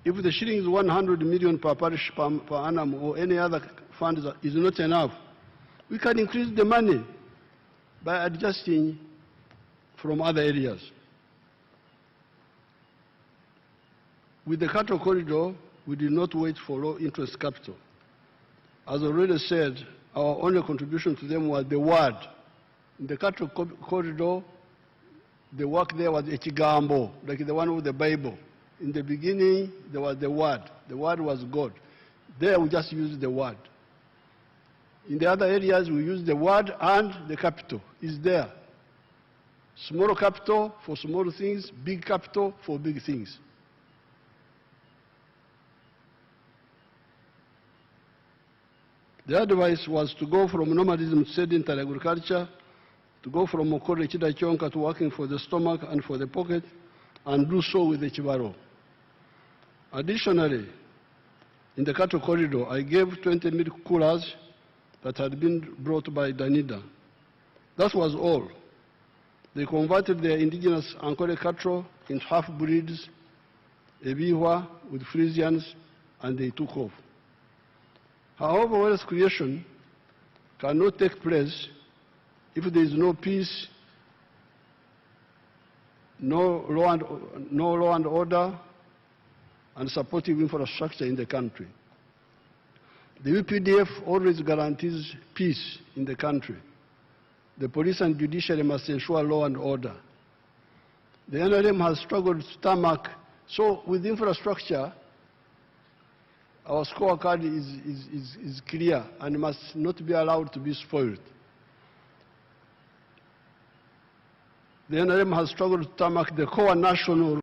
[SPEAKER 1] If the shilling is 100 million per parish per annum or any other fund is not enough, we can increase the money by adjusting from other areas. With the cattle corridor, we did not wait for low-interest capital. As already said, our only contribution to them was the word. In the cattle corridor, the work there was a chigambo, like the one with the Bible. In the beginning, there was the word. The word was God. There, we just used the word. In the other areas, we use the word and the capital is there. Small capital for small things, big capital for big things. The advice was to go from nomadism to sedentary agriculture, to go from Okore Chidachonka to working for the stomach and for the pocket, and do so with the Chibaro. Additionally, in the cattle corridor, I gave 20 milk coolers that had been brought by Danida. That was all. They converted their indigenous Ankole cattle into half-breeds, Ebiwa with Frisians, and they took off. However, wealth creation cannot take place if there is no peace, no law and order, and supportive infrastructure in the country. The UPDF always guarantees peace in the country. The police and judiciary must ensure law and order. The NRM has struggled to tarmac, so with infrastructure, our scorecard is clear and must not be allowed to be spoiled. The NRM has struggled to tarmac the core national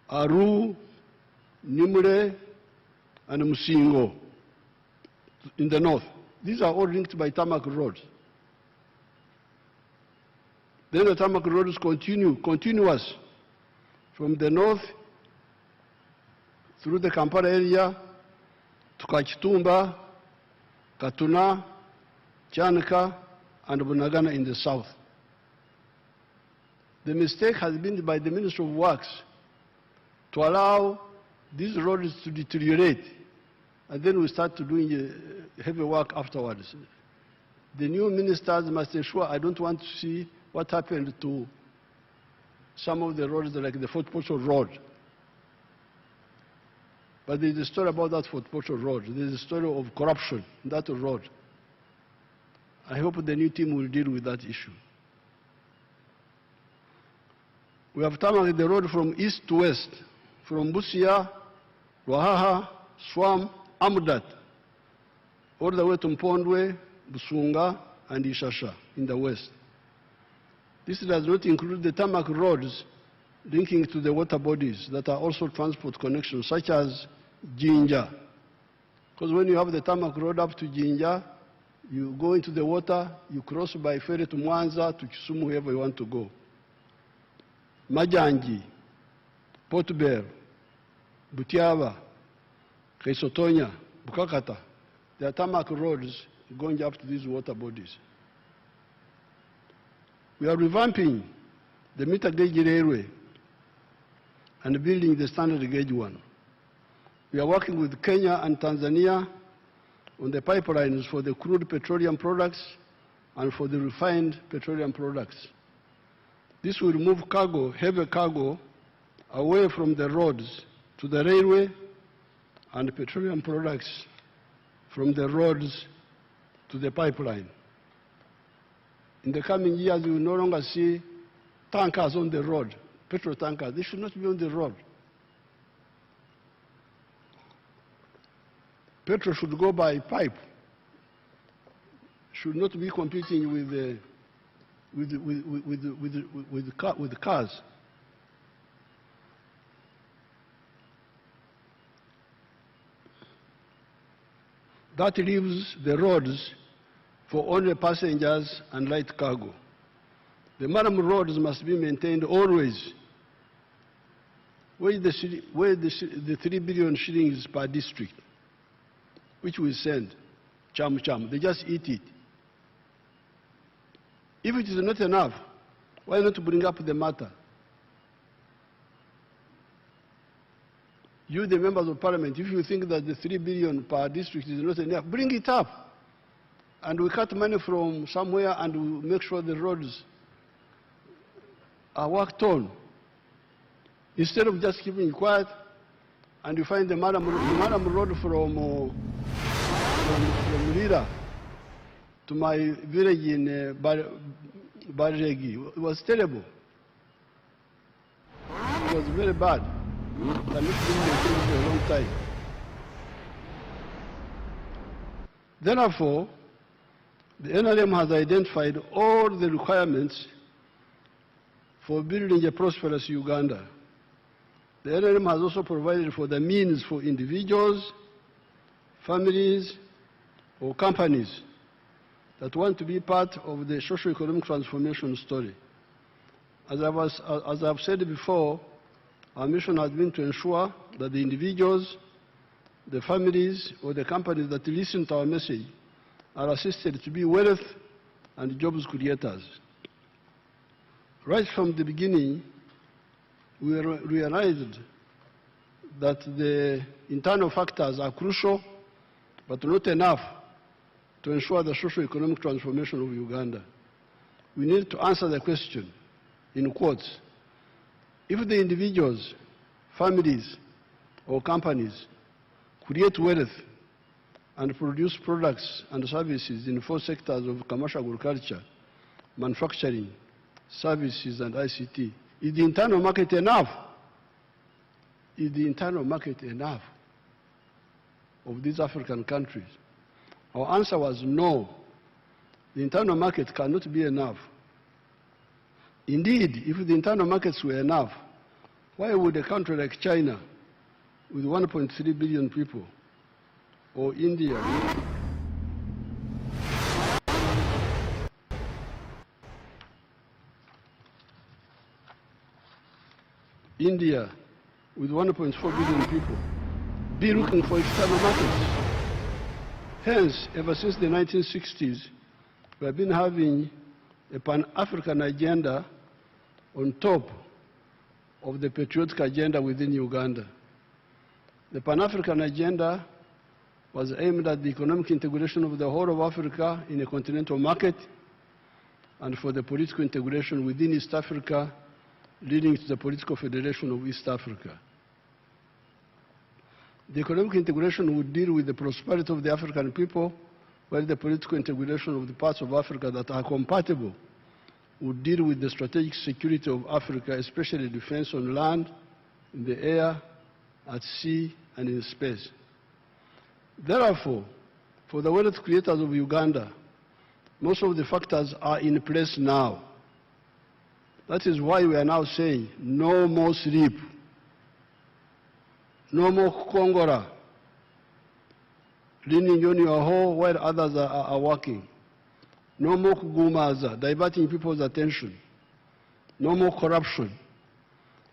[SPEAKER 1] Aru, Nimure, and Musingo in the north. These are all linked by tarmac roads. Then the tarmac roads continuous from the north through the Kampala area to Kachitumba, Katuna, Chanika, and Bunagana in the south. The mistake has been by the Ministry of Works to allow these roads to deteriorate, and then we start to doing heavy work afterwards. The new ministers must ensure, I don't want to see what happened to some of the roads like the Fort Portal Road. But there's a story about that Fort Portal Road. There's a story of corruption in that road. I hope the new team will deal with that issue. We have tarmacked the road from east to west, from Busia, Ruahaha, Swam, Amudat, all the way to Mpondwe, Busunga, and Ishasha in the west. This does not include the tarmac roads linking to the water bodies that are also transport connections, such as Jinja. Because when you have the tarmac road up to Jinja, you go into the water, you cross by ferry to Mwanza, to Kisumu, wherever you want to go. Majanji, Port Bell, Butiaba, Kaisotonya, Bukakata, there are tarmac roads going up to these water bodies. We are revamping the meter gauge railway and building the standard gauge one. We are working with Kenya and Tanzania on the pipelines for the crude petroleum products and for the refined petroleum products. This will move cargo, heavy cargo, away from the roads to the railway, and petroleum products from the roads to the pipeline. In the coming years, we will no longer see tankers on the road, petrol tankers. They should not be on the road. Petrol should go by pipe, should not be competing with cars. That leaves the roads for only passengers and light cargo. The Maram roads must be maintained always. Where the 3 billion shillings per district, which we send, cham, they just eat it. If it is not enough, why not bring up the matter? You, the members of parliament, if you think that the 3 billion per district is not enough, bring it up. And we cut money from somewhere and we make sure the roads are worked on. Instead of just keeping quiet, and you find the Madam Road from Lira to my village in Barregi. It was terrible. It was very bad. And it's been maintained for a long time. Therefore, the NRM has identified all the requirements for building a prosperous Uganda. The NRM has also provided for the means for individuals, families, or companies that want to be part of the socio-economic transformation story. As I've said before, our mission has been to ensure that the individuals, the families, or the companies that listen to our message are assisted to be wealth and jobs creators. Right from the beginning, we realized that the internal factors are crucial, but not enough to ensure the socio-economic transformation of Uganda. We need to answer the question, in quotes, if the individuals, families, or companies create wealth and produce products and services in 4 sectors of commercial agriculture, manufacturing, services, and ICT, is the internal market enough? Is the internal market enough of these African countries? Our answer was no. The internal market cannot be enough. Indeed, if the internal markets were enough, why would a country like China, with 1.3 billion people, or India, with 1.4 billion people, be looking for external markets? Hence, ever since the 1960s, we have been having a Pan-African agenda on top of the patriotic agenda within Uganda. The Pan-African agenda was aimed at the economic integration of the whole of Africa in a continental market and for the political integration within East Africa, leading to the political federation of East Africa. The economic integration would deal with the prosperity of the African people, while the political integration of the parts of Africa that are compatible would deal with the strategic security of Africa, especially defense on land, in the air, at sea, and in space. Therefore, for the wealth creators of Uganda, most of the factors are in place now. That is why we are now saying no more sleep, no more Kongora, leaning on your hoe while others are working. No more kugumaza, diverting people's attention. No more corruption.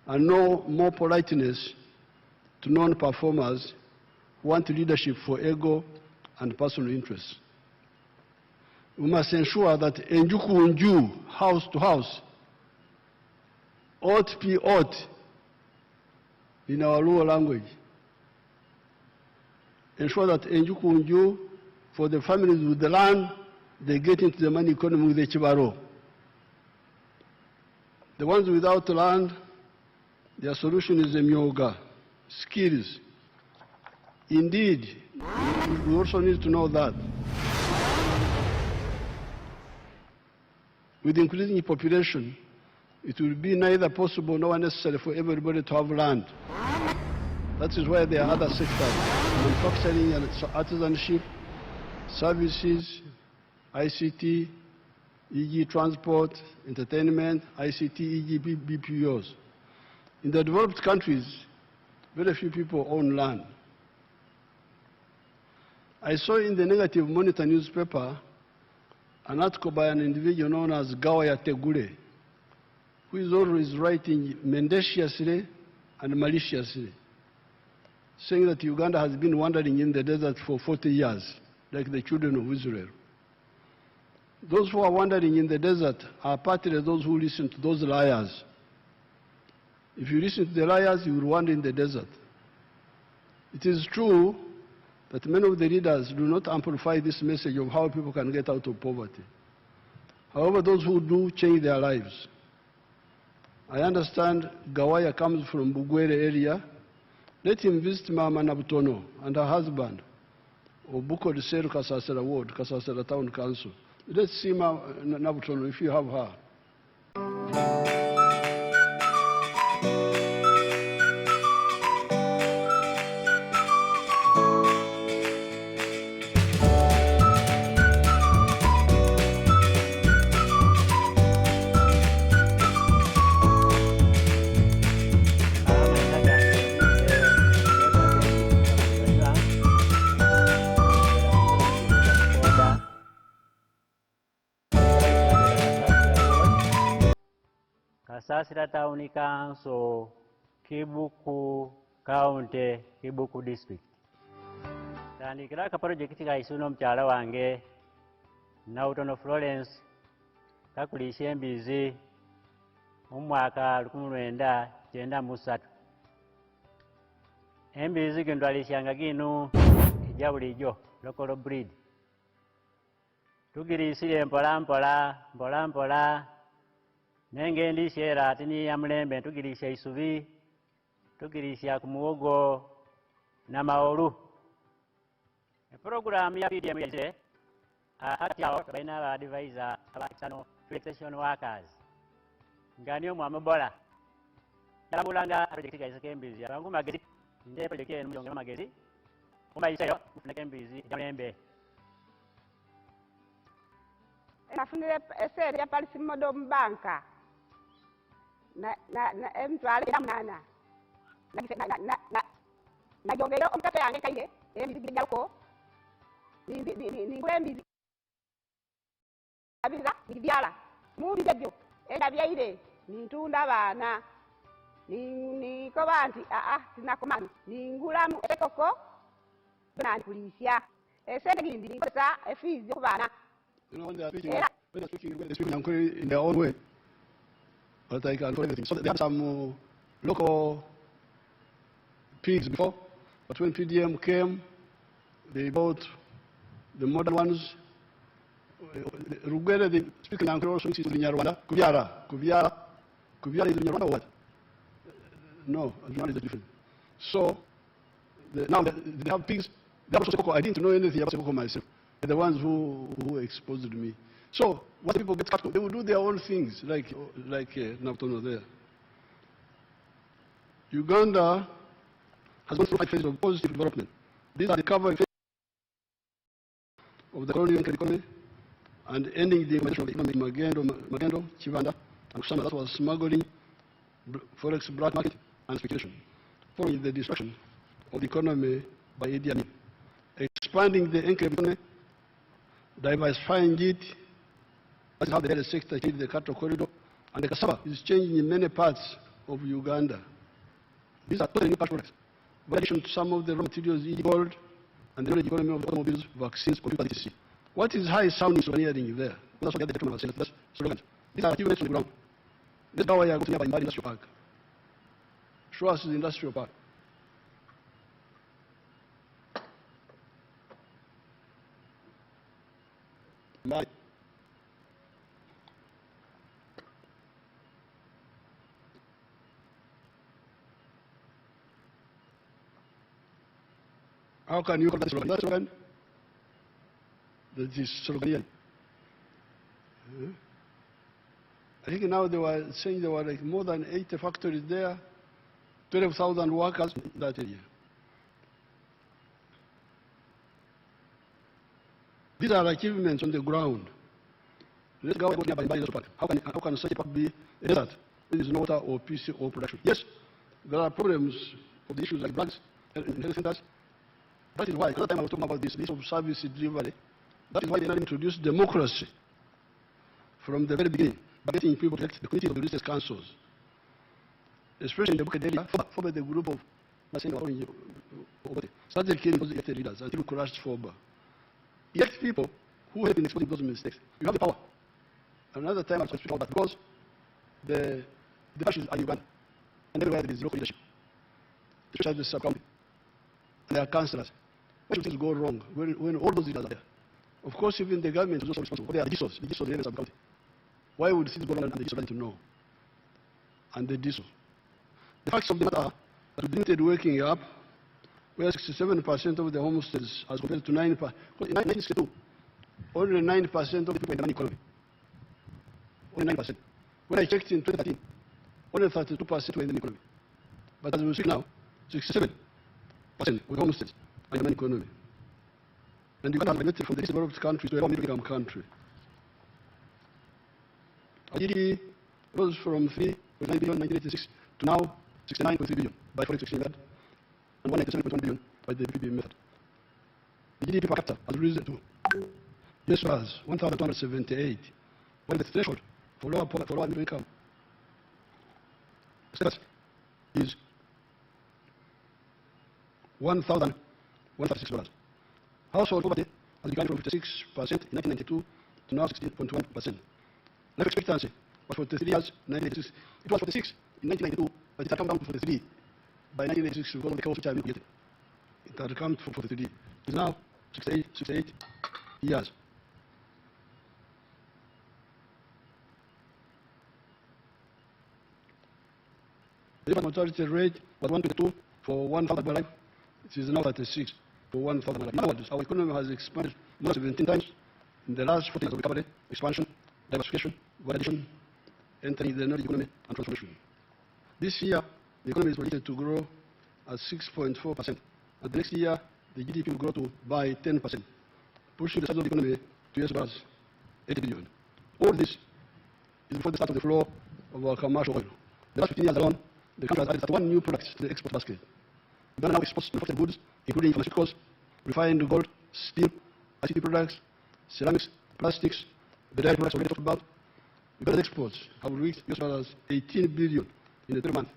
[SPEAKER 1] And no more politeness to non-performers who want leadership for ego and personal interests. We must ensure that enjuku unju, house to house, ought be ought in our Luo language. Ensure that enjuku unju, for the families with the land, they get into the money economy with the Chibaro. The ones without land, their solution is the myoga, skills. Indeed, we also need to know that with increasing population, it will be neither possible nor necessary for everybody to have land. That is why there are other sectors, manufacturing and artisanship, services, ICT, e.g. transport, entertainment, ICT, e.g. BPOs. In the developed countries, very few people own land. I saw in the Negative Monitor newspaper an article by an individual known as Gawaya Tegule, who is always writing mendaciously and maliciously, saying that Uganda has been wandering in the desert for 40 years, like the children of Israel. Those who are wandering in the desert are partly those who listen to those liars. If you listen to the liars, you will wander in the desert. It is true that many of the leaders do not amplify this message of how people can get out of poverty. However, those who do change their lives. I understand Gawaya comes from Bugwere area. Let him visit Mama Nabutono and her husband, Obuko de Seru Kasasera Ward, Kasasera Town Council. Let's see Mama Nabutono if you have her.
[SPEAKER 15] Kasasira Town Council, Kibuku County, Kibuku District. Tandikira ka project ga isuno mkyala wange Nautono Florence kakulisha embizi mu mwaka 1993. Embizi gino twalishanga gino ejja bulijjo local breed. Tugirisire mpola mpola nenge ndishera ati ni ya mulembe tugirisha isubi tugirisha ku muwogo na maolu. Program ya PDM yeze hati yao baina ba advisor aba external extension workers ngani mu amabola yabulanga project ga isakembizi abangu magezi nje project eno mu magezi kumayisa yo kufuna kembizi ya mulembe.
[SPEAKER 16] Nafunile eseri ya palisi modo mbanka na emtwale ya mnana na jogero omkate yange kaide embizi yako ni kwembizi abiza bibyala mu bibyo enda byaire nintunda bana ni ko banti sinakomani ningulamu ekoko bana kulisha esente gindi kosa efizi ku bana.
[SPEAKER 1] You know, when they are speaking in their own way, but I can do everything. So they had some local pigs before, but when PDM came, they bought the modern ones. Rugwere, they speak in Ankara, also in Rwanda. Kubiara is in Rwanda or what? No, Rwanda is different. So now they have pigs. They have also I didn't know anything about Sekoko myself. The ones who exposed me. So once people get cut, they will do their own things, like Naptono there. Uganda has gone through 5 phases of positive development. These are the recovery phases of the colonial economy and ending the economic Magendo, Chivanda, and Kusama. That was smuggling, forex black market, and speculation. Following the destruction of the economy by Idi Amin. Expanding the economy, diversifying it, that's how the health sector changed the cattle corridor, and the cassava is changing in many parts of Uganda. These are totally new products. In addition to some of the raw materials, gold, and the knowledge economy of automobiles, vaccines, computer, etc. What is high sounding sloganeering there? That's what the gentleman said. That's slogans. These are achievements on the ground. Let's go where you go to the industrial park. Show us the industrial park. Bye. How can you call that slogan? That slogan? That is slogan. I think now they were saying there were like more than 80 factories there, 12,000 workers in that area. These are achievements on the ground. Let's go nearby by the park. How can such a park be a desert? There is no water or peace or production. Yes, there are problems of the issues like drugs and health centers. That is why, another time I was talking about this of service delivery. That is why they introduced democracy from the very beginning, by getting people to elect the committees of the district councils. Especially in the Buket area, former the group of started killing those elected leaders until we crushed FOBA. Elect people who have been exposed to those mistakes. You have the power. Another time I'll speak about that because the issues are Uganda and everywhere there is local leadership, especially the sub-county. and their councillors. Why should things go wrong when all those leaders are there? Of course, even the government is also responsible. They are the GSOs, the areas of the county. Why would things go wrong and the GSOs to know? And they did so. The facts of the matter are that with limited working up, where 67% of the homesteads as compared to 9%. In 1962, only 9% of the people in the money economy. Only 9%. When I checked in 2013, only 32% were in the economy. But as we speak now, 67% with homesteads and the money economy. And Uganda has migrated from the least developed country to a middle-income country. Our GDP rose from 3.9 billion in 1986 to now 69.3 billion by forex exchange method and 197.1 billion by the PPP method. The GDP per capita has risen to US $1,278, while the threshold for lower middle income status is $1,136. Household poverty has declined from 56% in 1992 to now 16.1%. Life expectancy was 43 years in 1986. It was 46 in 1992, but it had come down to 43 by 1986 because of the chaos which I have created. It had come to 43. It is now 68 years. The infant mortality rate was 122 for 1,000 life. It is now 36 for 1,000 life. In other words, our economy has expanded more than 17 times in the last 40 years of recovery, expansion, diversification, validation, entering the Nordic economy and transformation. This year, the economy is projected to grow at 6.4%. And the next year, the GDP will grow by 10%, pushing the size of the economy to US $80 billion. All this is before the start of the flow of our commercial oil. The last 15 years alone, the country has added 31 new products to the export basket. Uganda now exports manufactured goods, including pharmaceuticals, refined gold, steel, ICT products, ceramics, plastics, the dairy products already talked about. Uganda's exports have reached US $18 billion in the 3 months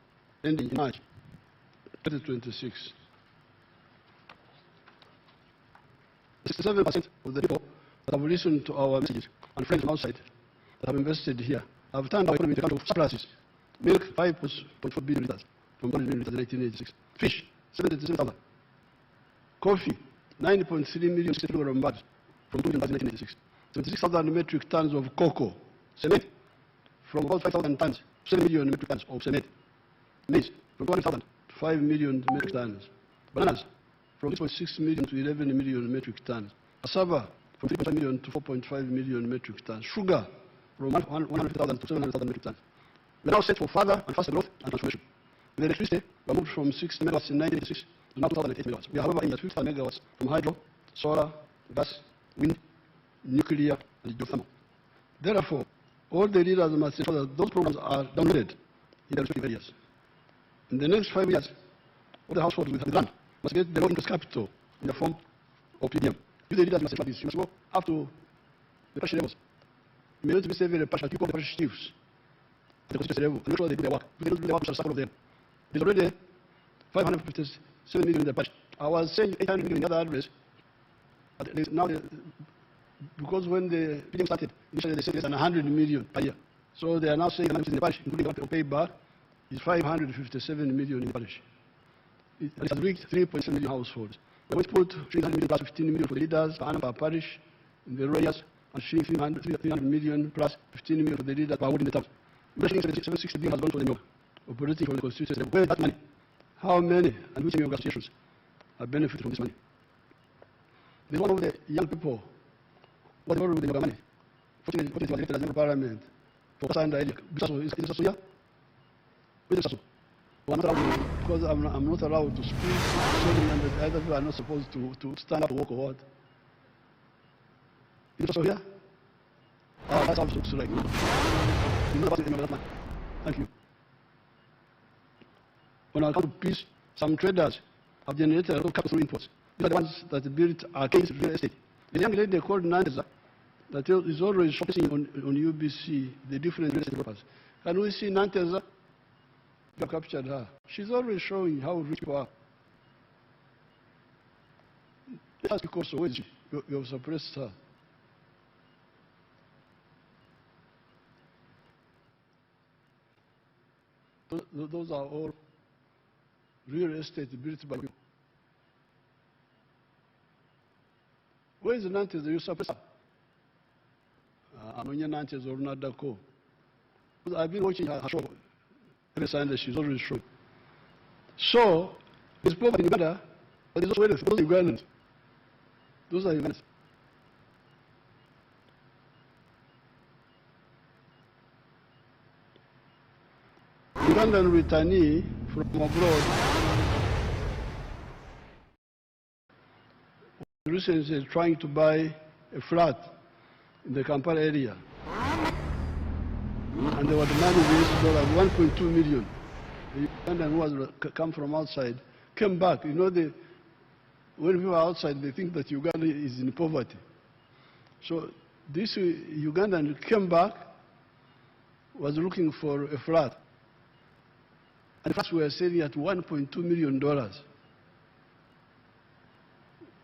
[SPEAKER 1] ending in March 2026. 67% of the people that have listened to our messages and friends from outside that have invested here have turned our economy into a country of surpluses. Milk, 5.4 billion liters from 1 billion liters in 1986. Fish, 77,000. Coffee, 9.3 million 60 kilogram bags from 2 million bags in 1986. 76,000 metric tons of cocoa. Cement, from about 5,000 tons, 7 million metric tons of cement. Maize, from 200,000 to 5 million metric tons. Bananas, from 6.6 million to 11 million metric tons. Cassava, from 3.5 million to 4.5 million metric tons. Sugar, from 150,000 to 700,000 metric tons. We are now set for further and faster growth and transformation. In electricity, we are moved from 60 megawatts in 1986 to now 2008 megawatts. We are, however, in the 50,000 megawatts from hydro, solar, gas, wind, nuclear, and geothermal. Therefore, all the leaders must ensure that those programs are downloaded in their respective areas. In the next 5 years, all the households with land must get the low interest capital in the form of PDM. You, the leaders, must ensure this. You must go up to the parish levels. You may not be saving the parish, but you call the parish chiefs at the constituency level and make sure they do their work. If they don't do their work, we shall suffer of them. There's already 557 million in the parish. I was saying 800 million in the other address. But now, because when the PDM started, initially they said less than 100 million per year. So they are now saying the money in the parish, including what they pay back, is 557 million in the parish. It has reached 3.7 million households. We always put 300 million plus 15 million for the leaders per annum per parish in the rural areas, and 300 million plus 15 million for the leaders per ward in the towns. We're saying 760 billion has gone for the NYOG, operating from the constituency. Where is that money? How many and which NYOG associations have benefited from this money? There's one of the young people. What's the with the NYOG money? Fortunately, he was elected as member of parliament for Kasa and area. Is this also here? Where is this also? Well, I'm not allowed to, because I'm not allowed to speak, and the other people are not supposed to stand up or walk or what. Is it also here? That's how it looks like. You know about that man. Thank you. On account of peace, some traders have generated a lot of capital through imports. These are the ones that built arcades real estate. The young lady called Nanteza that is always focusing on UBC, the different real estate developers. Can we see Nanteza? You have captured her. She's always showing how rich people are. Let us speak also. Where is she? You have suppressed her. Those are all real estate built by you. Where is Nantes? You suppress? I'm on Nantes or not Dako. I've been watching her show every Sunday. She's always showing. So, there's poverty in Uganda, but there's also those Ugandans. Those are Ugandans. Ugandan returnee from abroad recently trying to buy a flat in the Kampala area. And they were demanding $1.2 million. The Ugandan who was come from outside came back. You know, when people are outside, they think that Uganda is in poverty. So this Ugandan came back, was looking for a flat. And flats were selling at $1.2 million.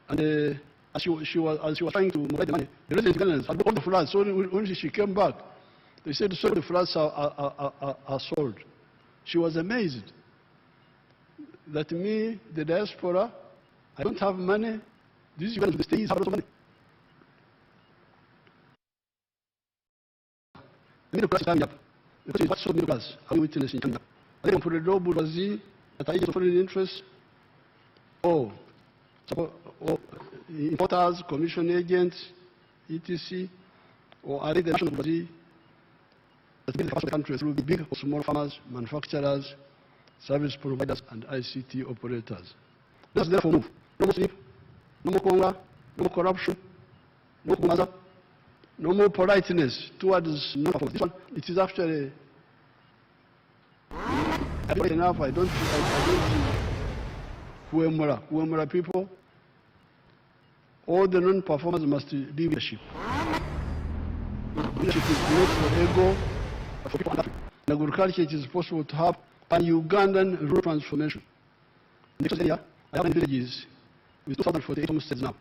[SPEAKER 1] And as she was trying to make the money, the resident Ugandans had all the flats. So when she came back, they said, so the flats are sold. She was amazed that me, the diaspora, I don't have money. These Ugandans, the states have a lot of money. The middle class is coming up. The question is, what's so middle class? Are we witnessing coming up? Are they for the low bourgeoisie that are agents of foreign interests? Or importers, commission agents, etc.? Or are they the national bourgeoisie that build the country through big or small farmers, manufacturers, service providers, and ICT operators? Let's therefore move. No more sleep, no more conga, no more corruption, no more maza, no more politeness towards non-performance. This one, it is actually enough. I don't Kuemura people. All the non-performers must leave leadership. Leadership is not for ego, but for people. In agriculture, it is possible to have a Ugandan rural transformation. In this area, I have 9 villages with 2,048 homesteads now.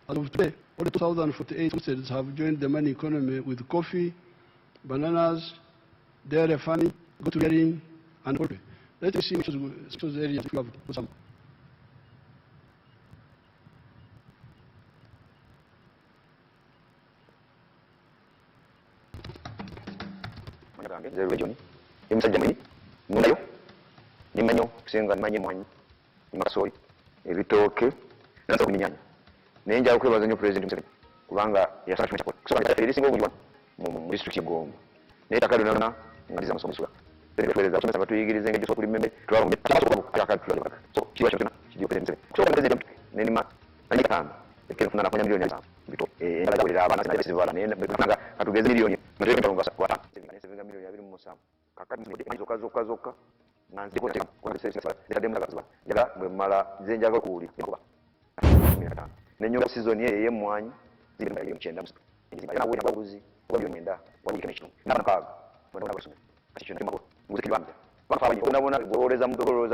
[SPEAKER 1] As of today, all the 2,048 homesteads have joined the money economy with coffee, bananas, dairy farming, goat rearing, and poultry. Let us see which those areas we have some.
[SPEAKER 17] Region, Germany, Munayo, Nimanyo, Singa, Manyaman, Masoi, Evitoke, Nasa Minyanya. Ninja was a new president, Kuranga, Yasaka, so I every single one, district go. Neta Kaduna, and this is Somsula. The president of the Igris and the remember, so she was the president. So the president, Nenima, Anikan, the King of Nana, and I would have an festival and a million. Zoka Nancy Mala Zenjaga Kuri. Nenyo season ye mwany zibira yo mchenda zibira we babuzi wabiyomenda wanyikemishino nabakaga mwana basome kashino kimako muziki bambe bafabanyi unabona gororeza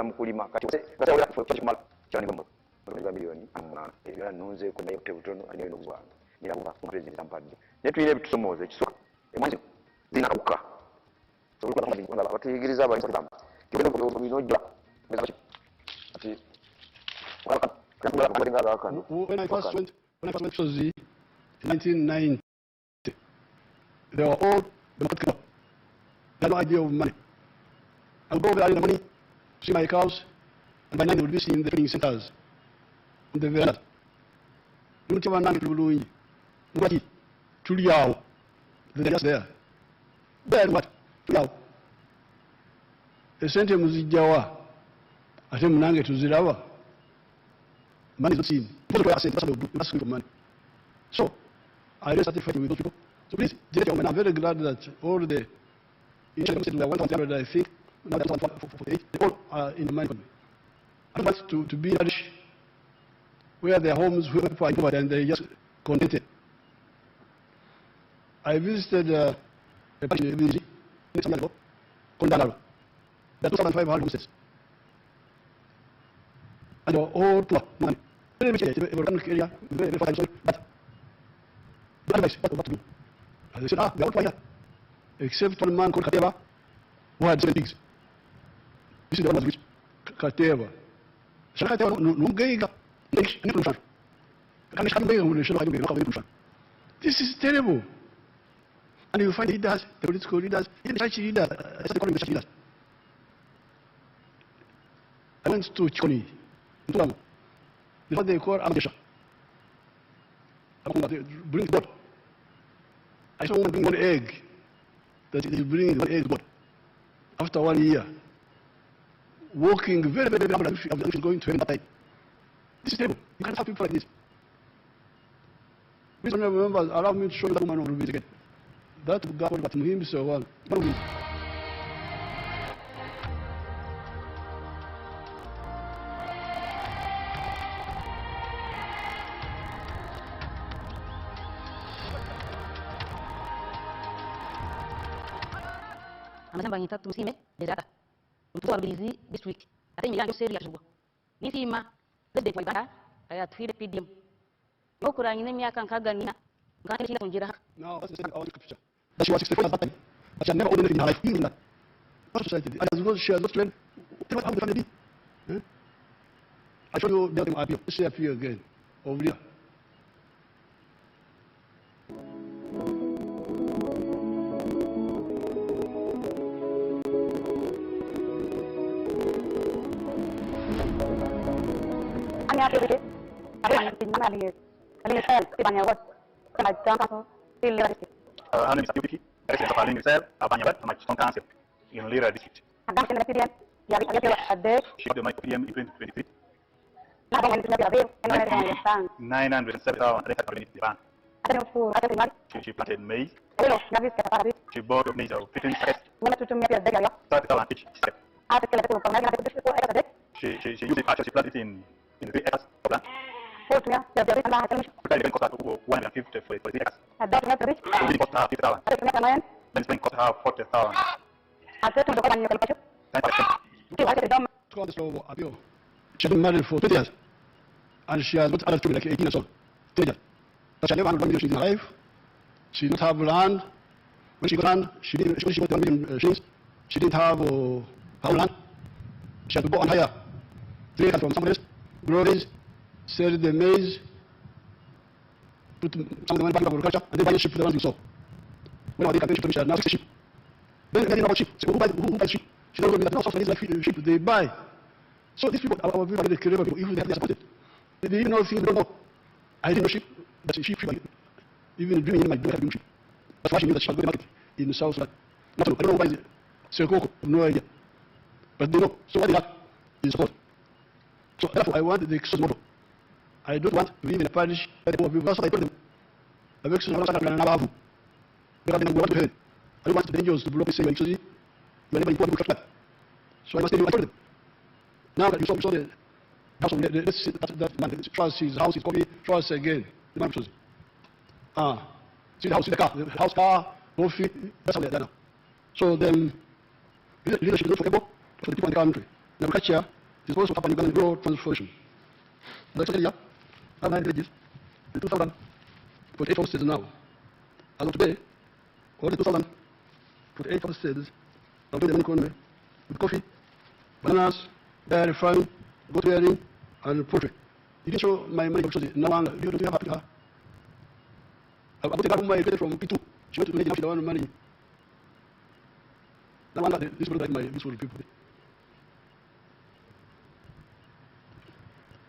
[SPEAKER 17] mukulima kati basa ora kufo kimala cyane gombo milioni amuna ebira nunze ko nayo tebutono anyo no kuzwana nirabuba president Tampadi netwire bitusomoze kisuka emwanzi zinakuka so ulikuwa kama ngala batigiriza abantu bamba kibeno ko binoja ati
[SPEAKER 1] when I first went to Sozi in 1990, they were all the market club. They had no idea of money. I would go over there in the morning, see my cows, and by night they would be seeing the training centers in the villas. You don't have a name to Tuliao. They're just there. There what? Tuliao. They sent him to Zijawa. I said, Munange to Zirawa. Money is not seen. People were asking, asking for money. So, I really started fighting with those people. So please, I'm very glad that all the initial were 1,100, I think, now that's 1,448, they all are in the money economy. I want to be rich where their homes, where people are poor and they just contented. I visited a bunch in Ebiji, some years ago, Kondalaro. There are 2,500 houses. And they were all poor, money. Very rich area, very fertile soil, but the advice, what to do? And they said, we are all fire, except one man called Kateva, who had 7 pigs. This is the one that was rich, Kateva. Kateva, no gay, This is terrible. And you find leaders, the political leaders, even the church leaders, calling the church leaders. I went to Chikoni, in Tulamu. This is what they call ambition. Bring God. I saw one bring one egg. That he bring one egg God. After 1 year, walking very, very, very humble, if he's going to heaven that time. This is terrible. You can't have people like this. Please remember, allow me to show you that woman of Rubies again. That God, but him so well.
[SPEAKER 18] Amazamba ngitatu msime dezaka mtuwa Rubirizi district ate imigango seri yashubwa nisima president wa Uganda ayatwire PDM okuranye n'imyaka nkaganina ngane kinda kunjira haka.
[SPEAKER 1] Now that's the second out picture that she was 64 at that time, but she had never owned anything in her life, even that. What society? She has not trained. What how the family did? I showed you the appeal. Let's see appeal again over here.
[SPEAKER 19] Her name is Ayubiki, resident of Aling Misel, Abanyabat, Machton Council, in Lira district. She got the mic PDM in 2023. 907,000 She planted maize. She bought maize of 15 sacks. 30,000 each sack. She used it actually, she planted it in 3 acres of land. Then cost her 150 for 3 acres. Then cost her 50,000. Then spend cost her 40,000.
[SPEAKER 1] She's been married for 20 years, and she has got other children, like 18 years old. 20 years. But she never had 1 million shillings in her life. She didn't have land. When she got land, she got 1 million shillings. She didn't have her own land. She had to go and hire 3 acres from somebody else, grow maize, sell the maize, put some of the money back into agriculture, and then buy a sheep for the ones you saw. When they campaign sheep, she had now 60 sheep. Then they about sheep. So who buys sheep? She doesn't know that not like sheep, they buy. So these people are very clever people, even if they are supported. They even know things they don't know. I didn't know sheep, but sheep, even dreaming in my dream, sheep. That's why she knew that she was going to market in the South Sudan. I don't know why it's Sekoko, no idea. But they know. So what they have is support. So therefore, I want the exodus model. I don't want to live in a parish where the poor people, that's what I told them. I make sure that I never have. Because we want to head. I don't want the dangers to block the same exodus. Whenever you people trust that. So I must tell you what I told them. Now that you saw the house of that man, trust his house is copy, trust again. The man chose. See the house, see the car, coffee, that's how they are now. So then, leadership is not for people, for the people in the country. Now, culture is also happening in grow transformation. Like I said, yeah, I have 9 villages, the 2,000, 48 houses now. As of today, all the 2,000, 48 houses are doing the main economy with coffee, bananas, dairy farming, goat rearing, and poultry. You didn't show my money because no one, you don't have Africa. I got a guy whom I get from P2. She went to make the one money. No one this people like my useful people.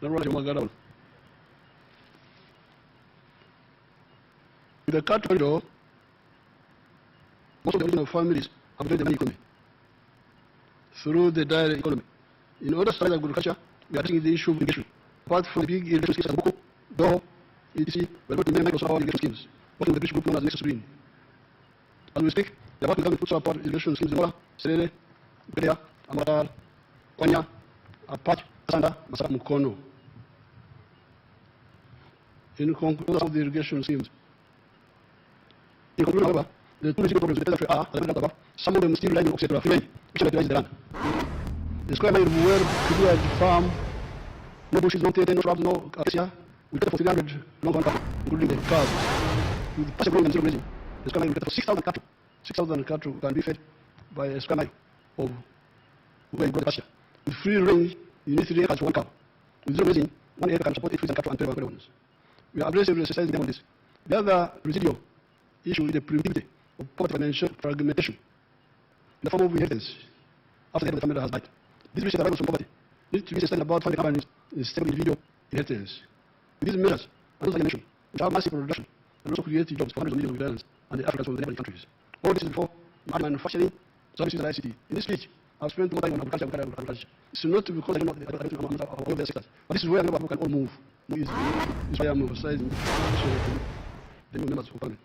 [SPEAKER 1] No one like my with the cat corridor, most of the original families have made the money economy through the dairy economy. In order to start agriculture, we are taking the issue of irrigation. Apart from the big irrigation schemes like Boko, Doho, etc., we are going to make Microsoft irrigation schemes. Working with the bridge group known as Nexus Green. As we speak, they are working with support irrigation schemes in Mora, Serere, Berea, Amara, Konya, Apache, Asanda, Masaka Mukono. In conclusion, some of the irrigation schemes. In conclusion, however, the two basic problems with the country are, as I mentioned above, some of them still rely on oxygen free, which fertilize the land. The square mile where to do a farm, no bushes, no tea, no shrubs, no acacia, we get for 300 long cattle, including the cows. With pasture growing and zero grazing, the square mile will get for 6,000 cattle. 6,000 cattle can be fed by a square mile of where you got the pasture. With free range, you need 3 acres for 1 cow. With zero grazing, 1 acre can support 8 fields and cattle and 12 ones. We are aggressively exercising them on this. The other residual issue is the primitivity of poverty financial fragmentation in the form of inheritance after the family has died. This which survivors from poverty needs to be sustained about funding companies in stable individual inheritance. With these measures, and those I mentioned, which have massive production and also create jobs for hundreds of millions of Ugandans and the Africans from the neighboring countries. All this is before manufacturing services and ICT. In this speech, I've spent more time on agriculture. It's not because I don't know all the sectors, but this is where people can all move easily. This is why I'm emphasizing the new members of parliament.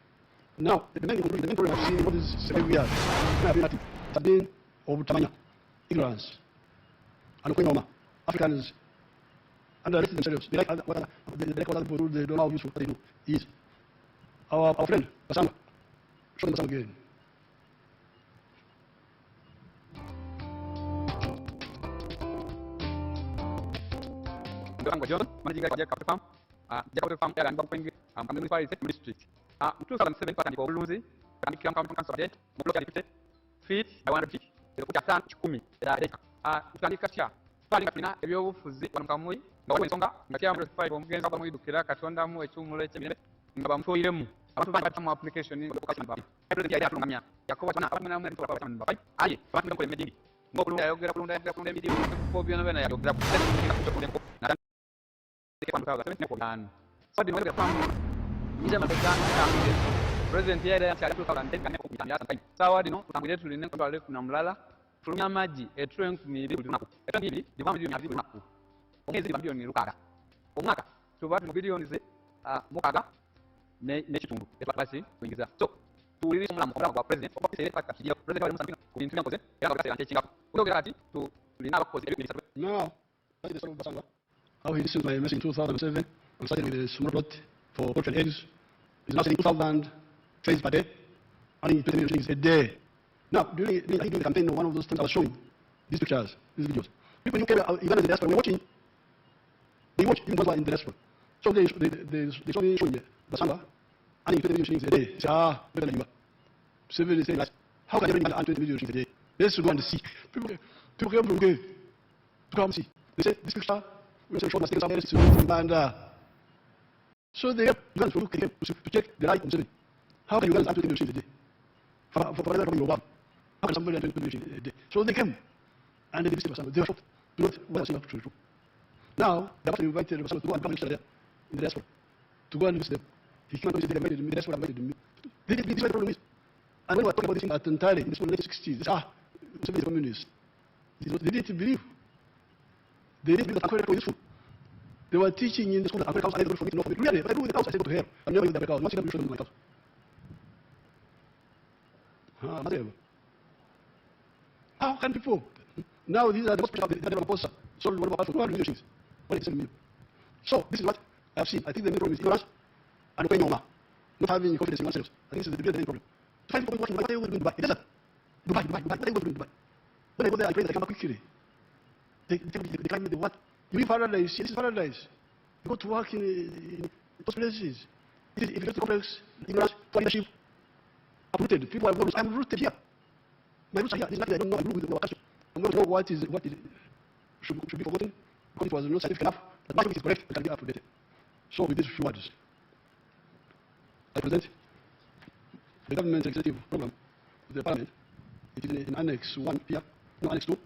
[SPEAKER 1] Now, the main problem I've seen in all these 7 years has been of Tamanya, ignorance, and Okwenoma, Africans underestimate themselves. They like other people they don't know how useful what they do is. Our friend, Basanga, show them Basanga again.
[SPEAKER 20] John, managing director of Farm, Jacob Farm, and Bumping, municipality district. 2007, Pataniko Luzi, Pataniki Council Day, Moloka feet, I want to feet, the Kutatan, Kumi, Patanikasia, Patanina, Ebio Fuzi, Wankamui, Nawensonga, Matia 5 of Gens of Dukira, Katonda, Muetum, Ngabamfoyum, I want to find some application in the location. Every day, Yakoa, I, Pataniko Medi, Mokunda, so the President here ya 2010 sawa dino tutangulia tuline kwa wale kuna mlala tunya maji etren kumiri kunaku etren divamu yo nyazi kunaku ongezi bambio ni rukaga omwaka tubatu bilioni ze mukaga ne chitundu etwakasi kuingiza so tulirisha mlamu kwa president kwa sele paka kidio president wa Museveni kuintunya koze ya kwa sele chinga kutoka ati tulina koze
[SPEAKER 1] no how he listened to my message in 2007 and started with a small plot for poultry and eggs. He's now selling 2,000 trays per day, earning 20 million shillings a day. Now, during the campaign, one of those times I was showing these pictures, these videos. People who came out, even in the diaspora, were watching. They watch even those who are in the diaspora. So they saw me showing the Basanga earning 20 million shillings a day. They say, better than you are. Museveni is saying, how can you earn 20 million shillings a day? Let's go and see. People came from Uganda to come see. They say, this picture, we show us somewhere from so they have to look at them to check the right Museveni. How can you guys earn 20 million a day? For how can somebody earn 20 million a day? So they came and they visited Basanga. They were shocked to not what was true. Now they have to invite Basanga to go and come and there in the diaspora to go and visit them. He came and visited them, invited me, the diaspora invited me. They did this. The problem is, and when we were talking about this thing at entirely in the 1960s, they said, Museveni is communist. They didn't believe. They didn't believe that Africa was useful. They were teaching in the school that Africa House, I don't know for it. Really, if I do with the house, I say go to hell. I'm never in the Africa House. Once you show them my house. How can people? Now these are the most special, the proposal. Sold one for 200 million shillings. 187 million. So this is what I have seen. I think the main problem is ignorance and not having confidence in oneself. I think this is the main problem. To find people working, what are you going to do in Dubai? It doesn't. Dubai. What are you going to do in Dubai? When I go there, I pray that I come back quickly. They climb me the what? You live paradise. This is paradise. You go to work in those places. If you go to complex, ignorance, for leadership, uprooted. People are roots. I'm rooted here. My roots are here. This is nothing I don't know. I'm rooted with our culture. I'm going to know what should be forgotten because it was not scientific enough. But my is correct and can be updated. So with these few words, I present the government executive program to the parliament. It is in Annex 1 here, no Annex 2.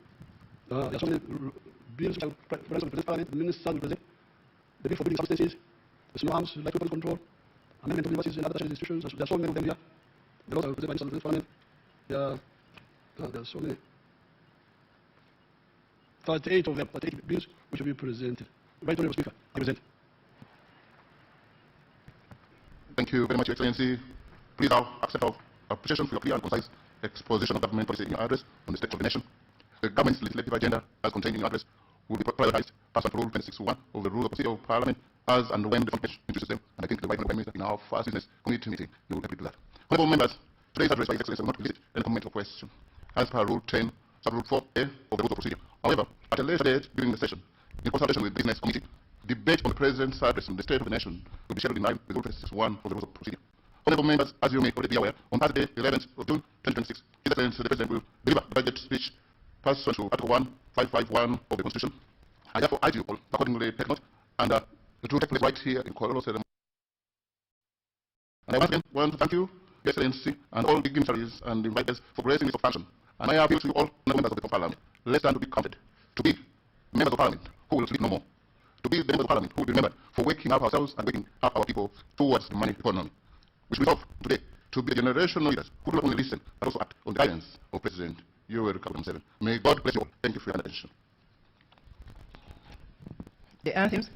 [SPEAKER 1] There are so many bills which I present parliament, the ministers will present. The bill for building substances, the small arms, like weapons control, amendment of universities and other institutions. There are so many of them here. The laws are presented by the parliament. There are so many. 38 of them, 38 bills which will be presented. Right, Honourable Speaker, I present.
[SPEAKER 19] Thank you very much, Your Excellency. Please now accept our appreciation for your clear and concise exposition of government policy in your address on the state of the nation. The government's legislative agenda, as contained in your address, will be prioritized pursuant to Rule 26.1 of the Rules of Procedure of Parliament, as and when the information introduces them. And I think the Vice Minister in our first business committee meeting will agree to that. Honourable members, today's address by His Excellency will not elicit any comment or question, as per Rule 10, Sub-Rule 4A of the Rules of Procedure. However, at a later date during the session, in consultation with the Business Committee, debate on the President's address on the state of the nation will be scheduled in line with Rule 26.1 of the Rules of Procedure. Honourable members, as you may already be aware, on Thursday, 11th of June 2026, His Excellency the President will deliver the budget speech pursuant to Article 1551 of the Constitution. I therefore urge you all accordingly take note, and it will take place right here in Kololo. And I once again want to thank you, Your Excellency, and all dignitaries and inviters for gracing this occasion. And I appeal to you all members of the Parliament. Let's stand to be counted, to be members of Parliament who will sleep no more, to be the members of Parliament who will be remembered for waking up ourselves and waking up our people towards the money economy. We should resolve today to be the generational leaders who will not only listen but also act on the guidance of President Museveni. May God bless you all. Thank you for your attention.
[SPEAKER 20] The anthems.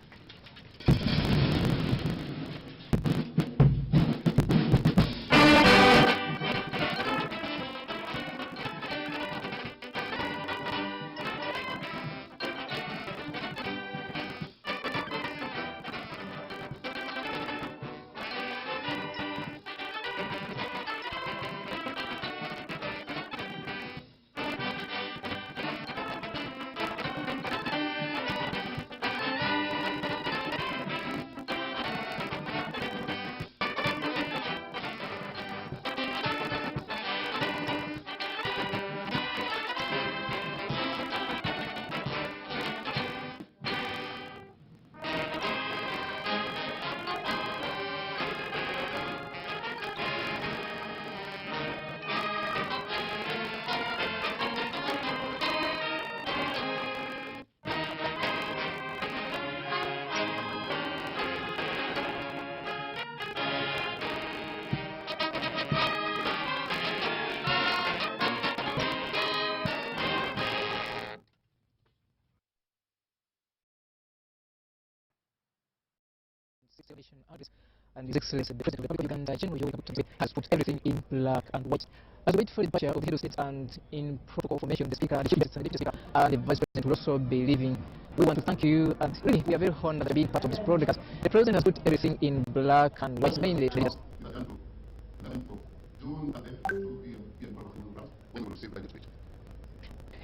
[SPEAKER 20] And His Excellency, the President of the Republic of Uganda, General Yoweri Kaguta Museveni, has put everything in black and white. As we wait for the departure of the head of state and in protocol formation, the Speaker, the Chief Justice, and the Deputy Speaker, and the Vice President will also be leaving. We want to thank you, and really, we are very honored to be part of this broadcast. The President has put everything in black and white, mainly traders.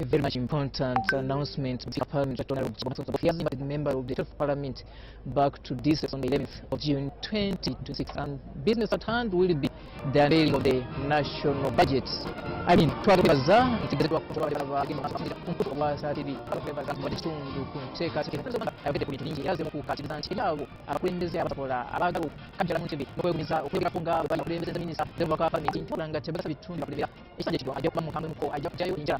[SPEAKER 20] A very much important announcement. Parliament, he has invited the member of the 12th Parliament back to this on the 11th of June 2026, and business at hand will be the unveiling of the national budget. I mean, twagaza ntigezedwa kutoka bagimba kumpufu wa satidi abafeba baditundu kunteka sekene abafite ku bintu bingi yaze mu kukatiriza nti yabo abakulembeze abasobola abagaru kabjala mu ntibi no kwemiza okugira kunga abakulembeze minisita deva ka family ntulanga tebasa bitundu akulebera ekijja kidwa ajja kuba mu kamwe muko ajja kujayo injira